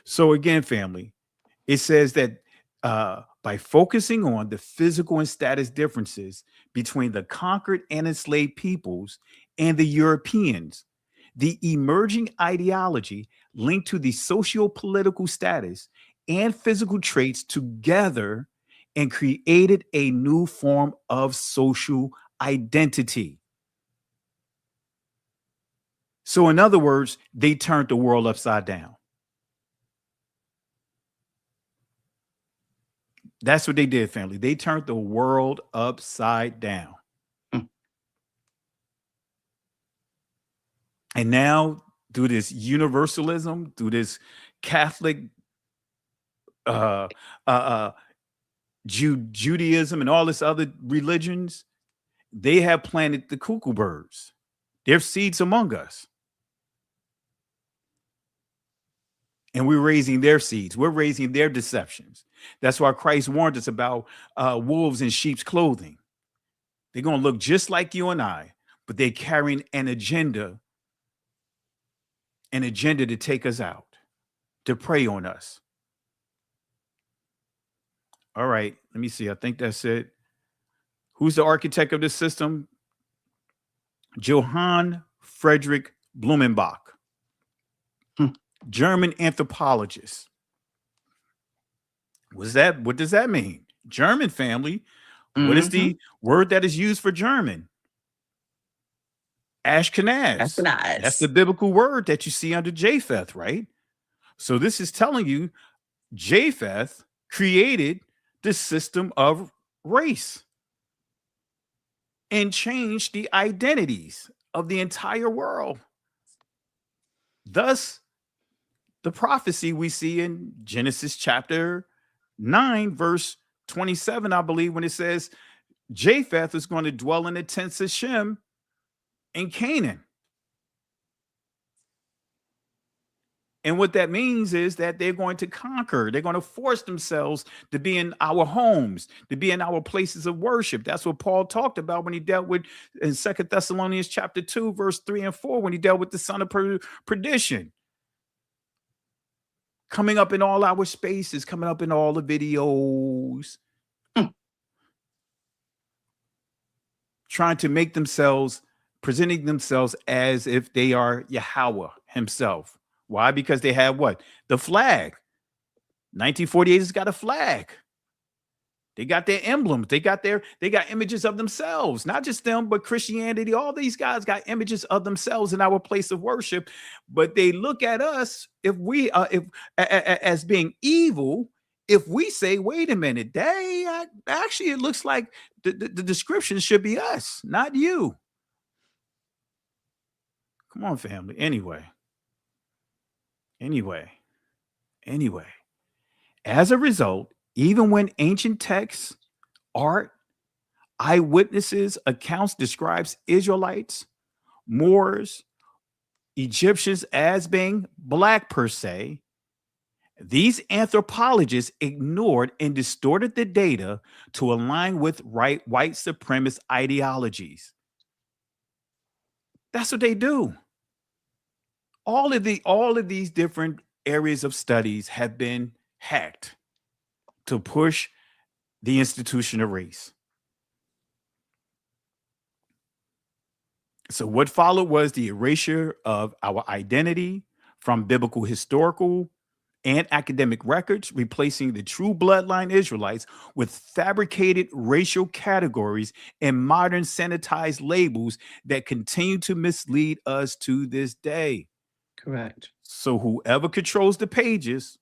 So again, family, it says that by focusing on the physical and status differences between the conquered and enslaved peoples and the Europeans, the emerging ideology linked to the socio-political status and physical traits together and created a new form of social identity. So in other words, they turned the world upside down. That's what they did, family. They turned the world upside down. And now, through this universalism, through this Catholic Judaism and all this other religions, they have planted the cuckoo birds. They're seeds among us. And we're raising their seeds. We're raising their deceptions. That's why Christ warned us about wolves in sheep's clothing. They're going to look just like you and I, but they're carrying an agenda to take us out, to prey on us. All right, let me see. I think that's it. Who's the architect of this system? Johann Friedrich Blumenbach, German anthropologist. What does that mean? German family. What is the word that is used for German? Ashkenaz. That's the biblical word that you see under Japheth, right? So this is telling you Japheth created the system of race and changed the identities of the entire world. Thus, the prophecy we see in Genesis chapter 9, verse 27, I believe, when it says Japheth is going to dwell in the tents of Shem in Canaan. And what that means is that they're going to conquer. They're going to force themselves to be in our homes, to be in our places of worship. That's what Paul talked about when he dealt with in 2 Thessalonians chapter 2, verse 3 and 4, when he dealt with the son of perdition. Coming up in all our spaces, coming up in all the videos. Trying to make themselves, presenting themselves as if they are Yahweh himself. Why? Because they have what? The flag. 1948 has got a flag. They got their emblems. They got images of themselves. Not just them, but Christianity. All these guys got images of themselves in our place of worship. But they look at us as being evil. If we say, wait a minute, actually it looks like the description should be us, not you. Come on, family. Anyway. As a result, even when ancient texts, art, eyewitnesses, accounts describes Israelites, Moors, Egyptians as being black per se, these anthropologists ignored and distorted the data to align with white supremacist ideologies. That's what they do. All of these different areas of studies have been hacked to push the institution of race. So what followed was the erasure of our identity from biblical, historical, and academic records, replacing the true bloodline Israelites with fabricated racial categories and modern sanitized labels that continue to mislead us to this day. Correct. So whoever controls the pages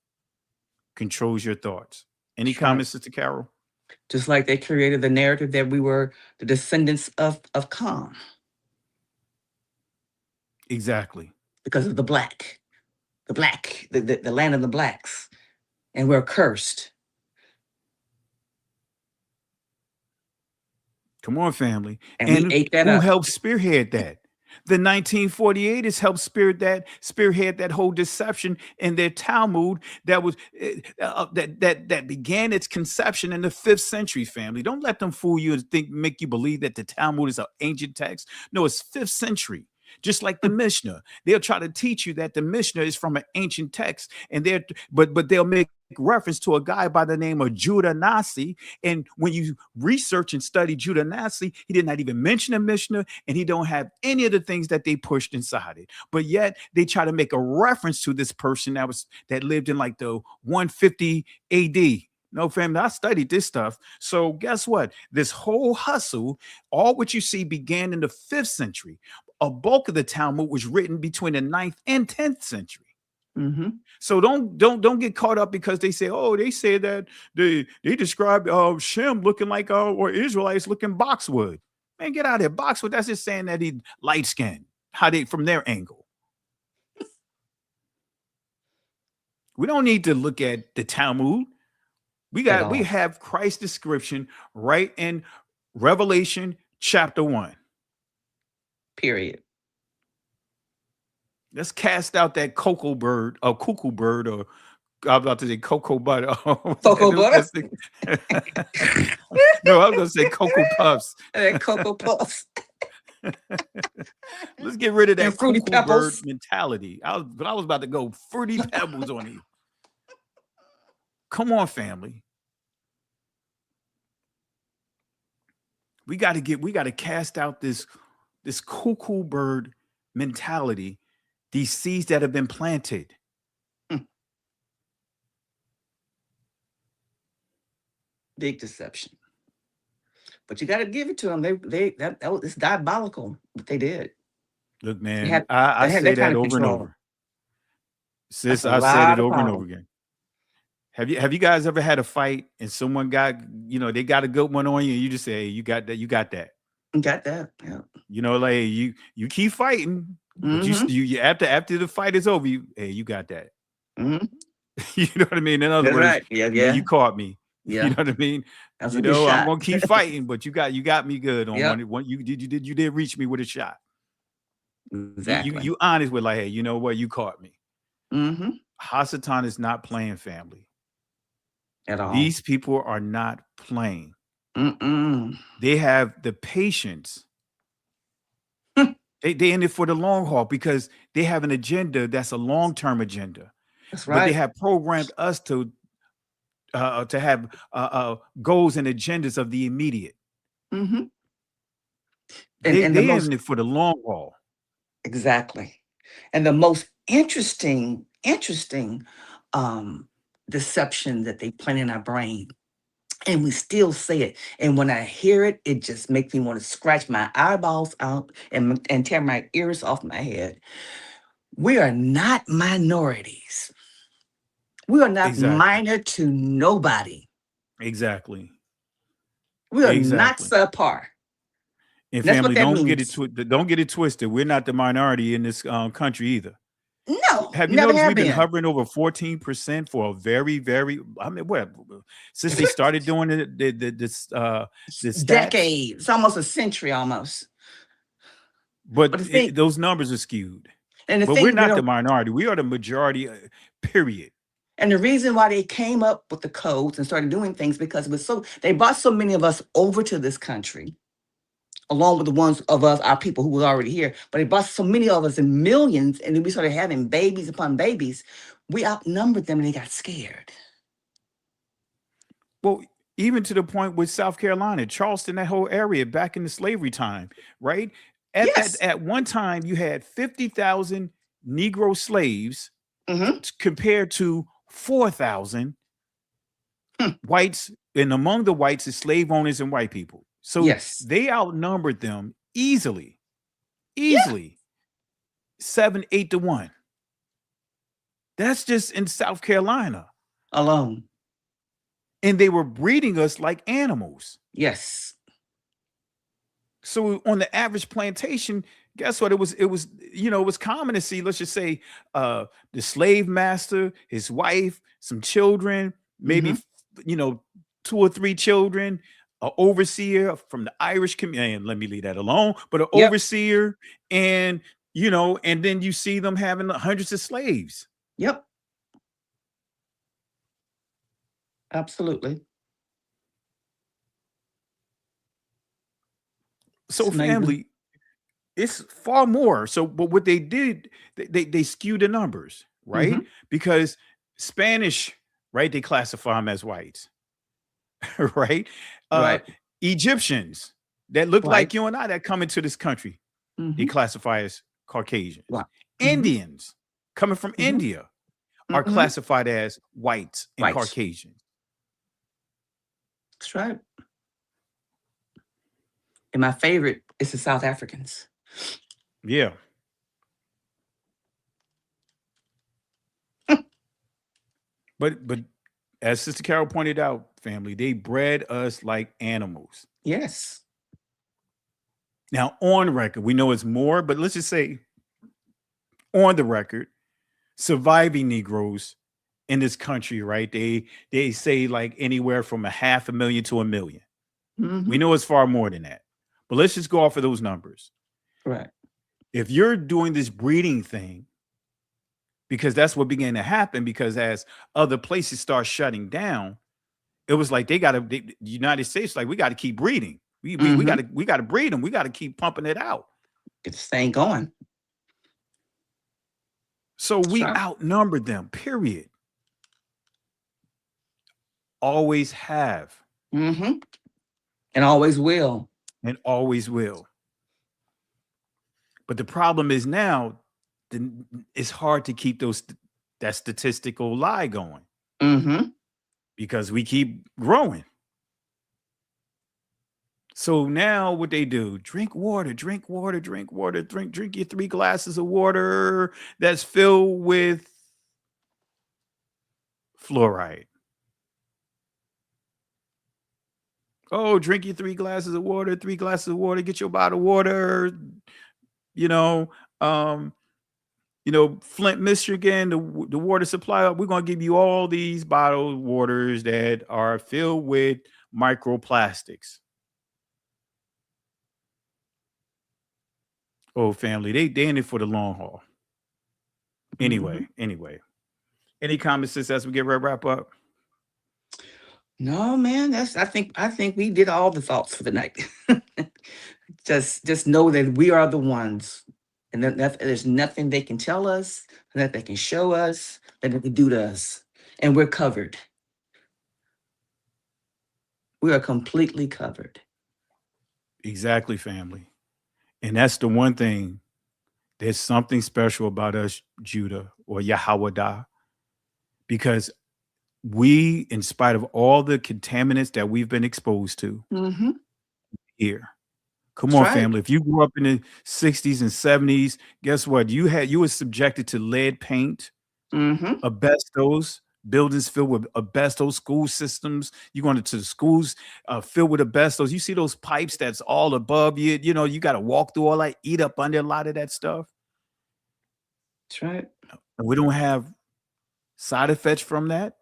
controls your thoughts. Any comments, Sister Carol? Just like they created the narrative that we were the descendants of Ham. Exactly. Because of the land of the blacks. And we're cursed. Come on, family. And we ate that who up. helped spearhead that? The 1948ers helped spearhead that whole deception in their Talmud that was that began its conception in the 5th century. Family, don't let them fool you and make you believe that the Talmud is an ancient text. No, it's 5th century. Just like the Mishnah, they'll try to teach you that the Mishnah is from an ancient text, and but they'll make reference to a guy by the name of Judah Nasi. And when you research and study Judah Nasi, he did not even mention a Mishnah, and he don't have any of the things that they pushed inside it. But yet they try to make a reference to this person that lived in like the 150 AD. No, family, I studied this stuff. So guess what? This whole hustle, all what you see began in the 5th century. A bulk of the Talmud was written between the 9th and 10th century. Mm-hmm. So don't get caught up because they say that they describe Shem looking like or Israelites looking boxwood. Man, get out of here. Boxwood, that's just saying that he light skinned. From their angle. We don't need to look at the Talmud. We have Christ's description right in Revelation chapter 1. Period. Let's cast out that cuckoo bird, or I was about to say cocoa butter. Cocoa butter? No, I was going to say Cocoa Puffs. Cocoa Puffs. Let's get rid of that Fruity cuckoo Pebbles. bird mentality. I was about to go Fruity Pebbles on you. Come on, family. We got to cast out this cuckoo bird mentality, these seeds that have been planted. Big deception. But you got to give it to them. It's diabolical what they did. Look, man, I say that over and over. Sis, I said it over and over again. Have you guys ever had a fight and someone got, they got a good one on you and you just say, hey, you got that, you got that. Got that, yeah. Like you keep fighting, but you after the fight is over, you got that. Mm-hmm. You know what I mean? In other words, right. Yeah. You caught me. Yeah. You know what I mean? That's I'm gonna keep fighting, but you got me good on one. You did reach me with a shot. Exactly. You honest with like, hey, you know what? You caught me. Mm-hmm. Hasatan is not playing, family. At all. These people are not playing. Mm-mm. They have the patience. They in it for the long haul because they have an agenda that's a long-term agenda. That's right. But they have programmed us to have goals and agendas of the immediate. Mm-hmm. They in it for the long haul. Exactly. And the most interesting deception that they plant in our brain, and we still say it. And when I hear it, it just makes me want to scratch my eyeballs out and tear my ears off my head. We are not minorities. We are not minor to nobody. Exactly. We are not subpar. And family, don't get it twisted. We're not the minority in this country either. No, have you noticed we've been hovering over 14% for a very, very, since they started doing this decade, it's almost a century almost. But those numbers are skewed. But we're not the minority. We are the majority, period. And the reason why they came up with the codes and started doing things because they brought so many of us over to this country, along with the ones of us, our people who were already here. But they brought so many of us in millions, and then we started having babies upon babies. We outnumbered them, and they got scared. Well, even to the point with South Carolina, Charleston, that whole area back in the slavery time, right? At one time, you had 50,000 Negro slaves compared to 4,000 whites, and among the whites is slave owners and white people. So they outnumbered them easily, 7-8 to 1. That's just in South Carolina alone. And they were breeding us like animals. Yes. So on the average plantation, guess what? It was common to see, let's just say, the slave master, his wife, some children, maybe 2 or 3 children, an overseer from the Irish community, and let me leave that alone, but an overseer, and and then you see them having hundreds of slaves. Yep. Absolutely. So family, it's far more. So, but what they did, they skewed the numbers, right? Because Spanish, right? They classify them as whites, right? Egyptians that look like you and I that come into this country, they classify as Caucasians. Indians coming from India are classified as whites and Caucasians. That's right. And my favorite is the South Africans. Yeah. But as Sister Carol pointed out, family, they bred us like animals. Yes. Now, on record, we know it's more, but let's just say on the record, surviving Negroes in this country, right? They say like anywhere from 500,000 to 1 million. We know it's far more than that. But let's just go off of those numbers. Right. If you're doing this breeding thing, because that's what began to happen, because as other places start shutting down, it was like the United States, like, we got to keep breeding. We got to breed them. We got to keep pumping it out. Get this thing going. So we outnumbered them, period. Always have. And always will. And always will. But the problem is now, it's hard to keep that statistical lie going. Because we keep growing. So now what they do, drink water, drink water, drink water, drink your 3 glasses of water that's filled with fluoride. Oh, drink your 3 glasses of water, 3 glasses of water, get your bottle of water, Flint, Michigan, the water supply, we're going to give you all these bottled waters that are filled with microplastics. Oh, family, they in it for the long haul. Anyway. Any comments as we get ready to wrap up? No, man, I think we did all the thoughts for the night. just know that we are the ones, and that there's nothing they can tell us, that they can show us, that they can do to us, and we're covered. We are completely covered. Exactly, family. And that's the one thing. There's something special about us, Judah or Yahweh, because we, in spite of all the contaminants that we've been exposed to here. Come on, family. If you grew up in the 60s and 70s, guess what? You were subjected to lead paint, asbestos, buildings filled with asbestos, school systems. You're going to the schools filled with asbestos. You see those pipes that's all above you. You got to walk through all that, eat up under a lot of that stuff. That's right. And we don't have side effects from that.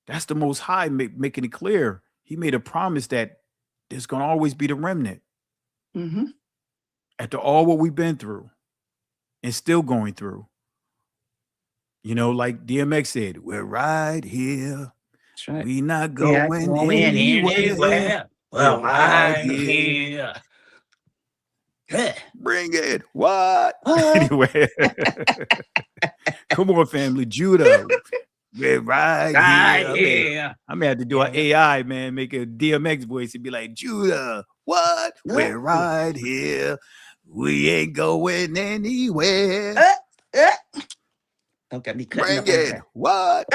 That's the Most High making it clear. He made a promise that there's going to always be the remnant. After all what we've been through and still going through. Like DMX said, we're right here. That's right. We not going anywhere. We're right here. Bring it. What? Anyway. Come on, family. Judah. We're right here. I'm going to have to do an AI, man. Make a DMX voice and be like, Judah, what? We're right here. We ain't going anywhere. Okay, be cutting up it. What?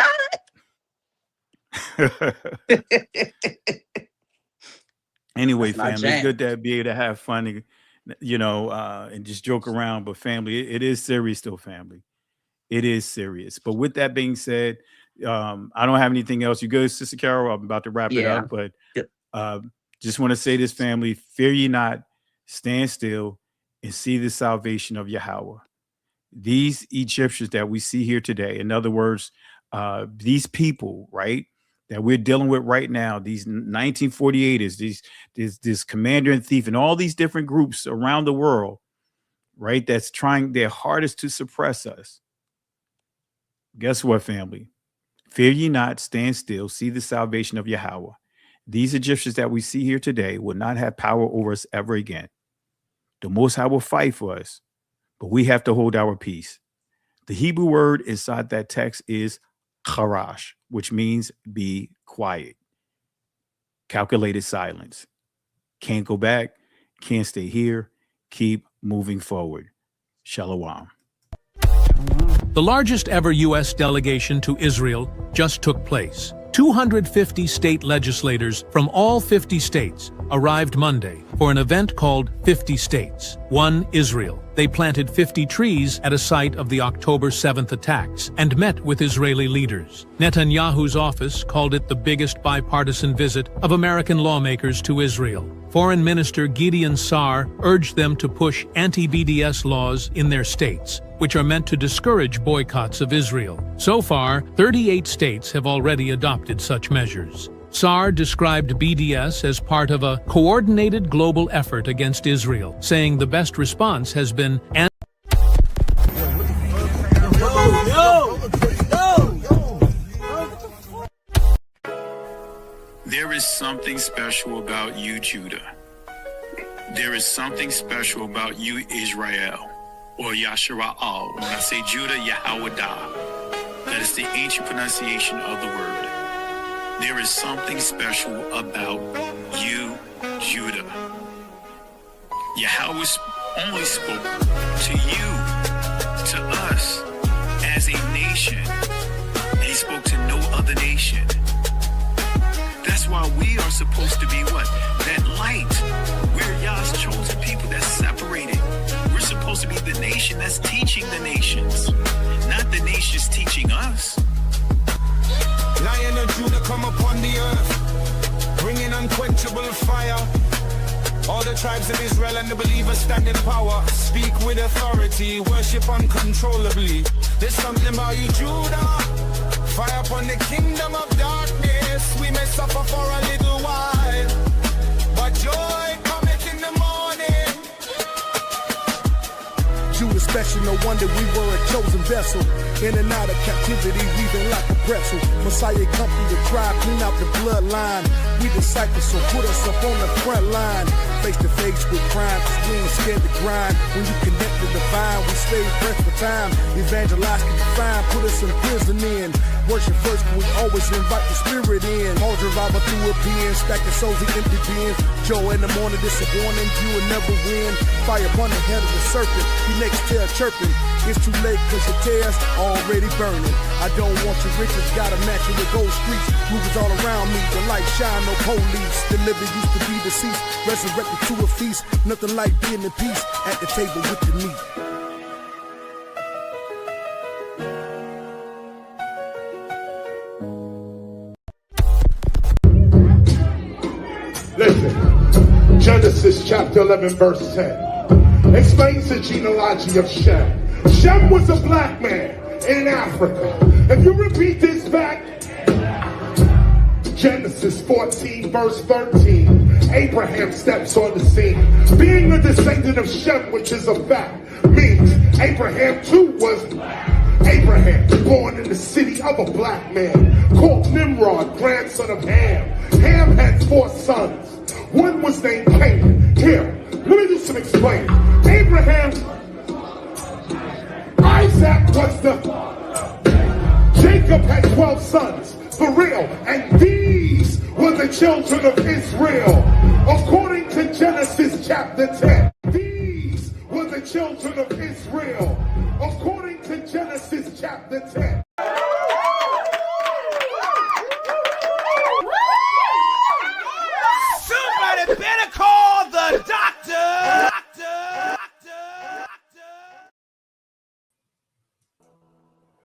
Anyway, family, it's good to be able to have fun, and just joke around. But family, it is serious still, family. It is serious. But with that being said, I don't have anything else. You good, Sister Carol? I'm about to wrap it up. But just want to say this, family, fear ye not, stand still, and see the salvation of Yahweh. These Egyptians that we see here today, in other words, these people, right, that we're dealing with right now, these 1948ers, this commander and thief, and all these different groups around the world, right, that's trying their hardest to suppress us. Guess what, family? Fear ye not, stand still, see the salvation of Yahweh. These Egyptians that we see here today will not have power over us ever again. The Most High will fight for us, but we have to hold our peace. The Hebrew word inside that text is charash, which means be quiet. Calculated silence. Can't go back, can't stay here, keep moving forward. Shalom. The largest ever U.S. delegation to Israel just took place. 250 state legislators from all 50 states arrived Monday for an event called 50 States, One Israel. They planted 50 trees at a site of the October 7th attacks and met with Israeli leaders. Netanyahu's office called it the biggest bipartisan visit of American lawmakers to Israel. Foreign Minister Gideon Sa'ar urged them to push anti-BDS laws in their states, which are meant to discourage boycotts of Israel. So far, 38 states have already adopted such measures. Tsar described BDS as part of a coordinated global effort against Israel, saying the best response has been There is something special about you, Judah. There is something special about you, Israel, or Yashara'al. When I say Judah, Yahawadah. That is the ancient pronunciation of the word. There is something special about you, Judah. Yahweh only spoke to you, to us, as a nation, and he spoke to no other nation. That's why we are supposed to be what? That light. We're Yah's chosen people that's separated. We're supposed to be the nation that's teaching the nations, not the nations teaching us. Lion of Judah come upon the earth, bringing unquenchable fire. All the tribes of Israel and the believers stand in power. Speak with authority, worship uncontrollably. There's something about you, Judah. Fire upon the kingdom of darkness. We may suffer for a little while, but joy cometh in the morning. Judah special, no wonder we were a chosen vessel. In and out of captivity, weaving like a pretzel. Messiah come through the tribe, clean out the bloodline. We disciples, so put us up on the front line. Face to face with crime, cause we ain't scared to grind. When you connect the divine, we stay pressed for time. Evangelize can define, put us in prison in. Worship first, but we always invite the spirit in. Hold your revolver through a pen, stacking souls in empty bins. Joe in the morning, this a warning, you will never win. Fire upon the head of the serpent, he next tail chirping. It's too late cause your tail's already burning. I don't want your riches, gotta match it with gold streets. Movies all around me, the light shine, no police. The living used to be deceased, resurrected to a feast. Nothing like being in peace at the table with the meat. Listen, Genesis chapter 11 verse 10 explains the genealogy of Shem. Shem was a black man in Africa. If you repeat this back, Genesis 14 verse 13, Abraham steps on the scene. Being a descendant of Shem, which is a fact, means Abraham too was black. Abraham, born in the city of a black man, called Nimrod, grandson of Ham. Ham had 4 sons. One was named Canaan. Here, let me do some explaining. Abraham, Isaac was the... Jacob had 12 sons, for real, and these were the children of Israel. According to Genesis chapter 10, these were the children of Israel. According to Genesis chapter 10.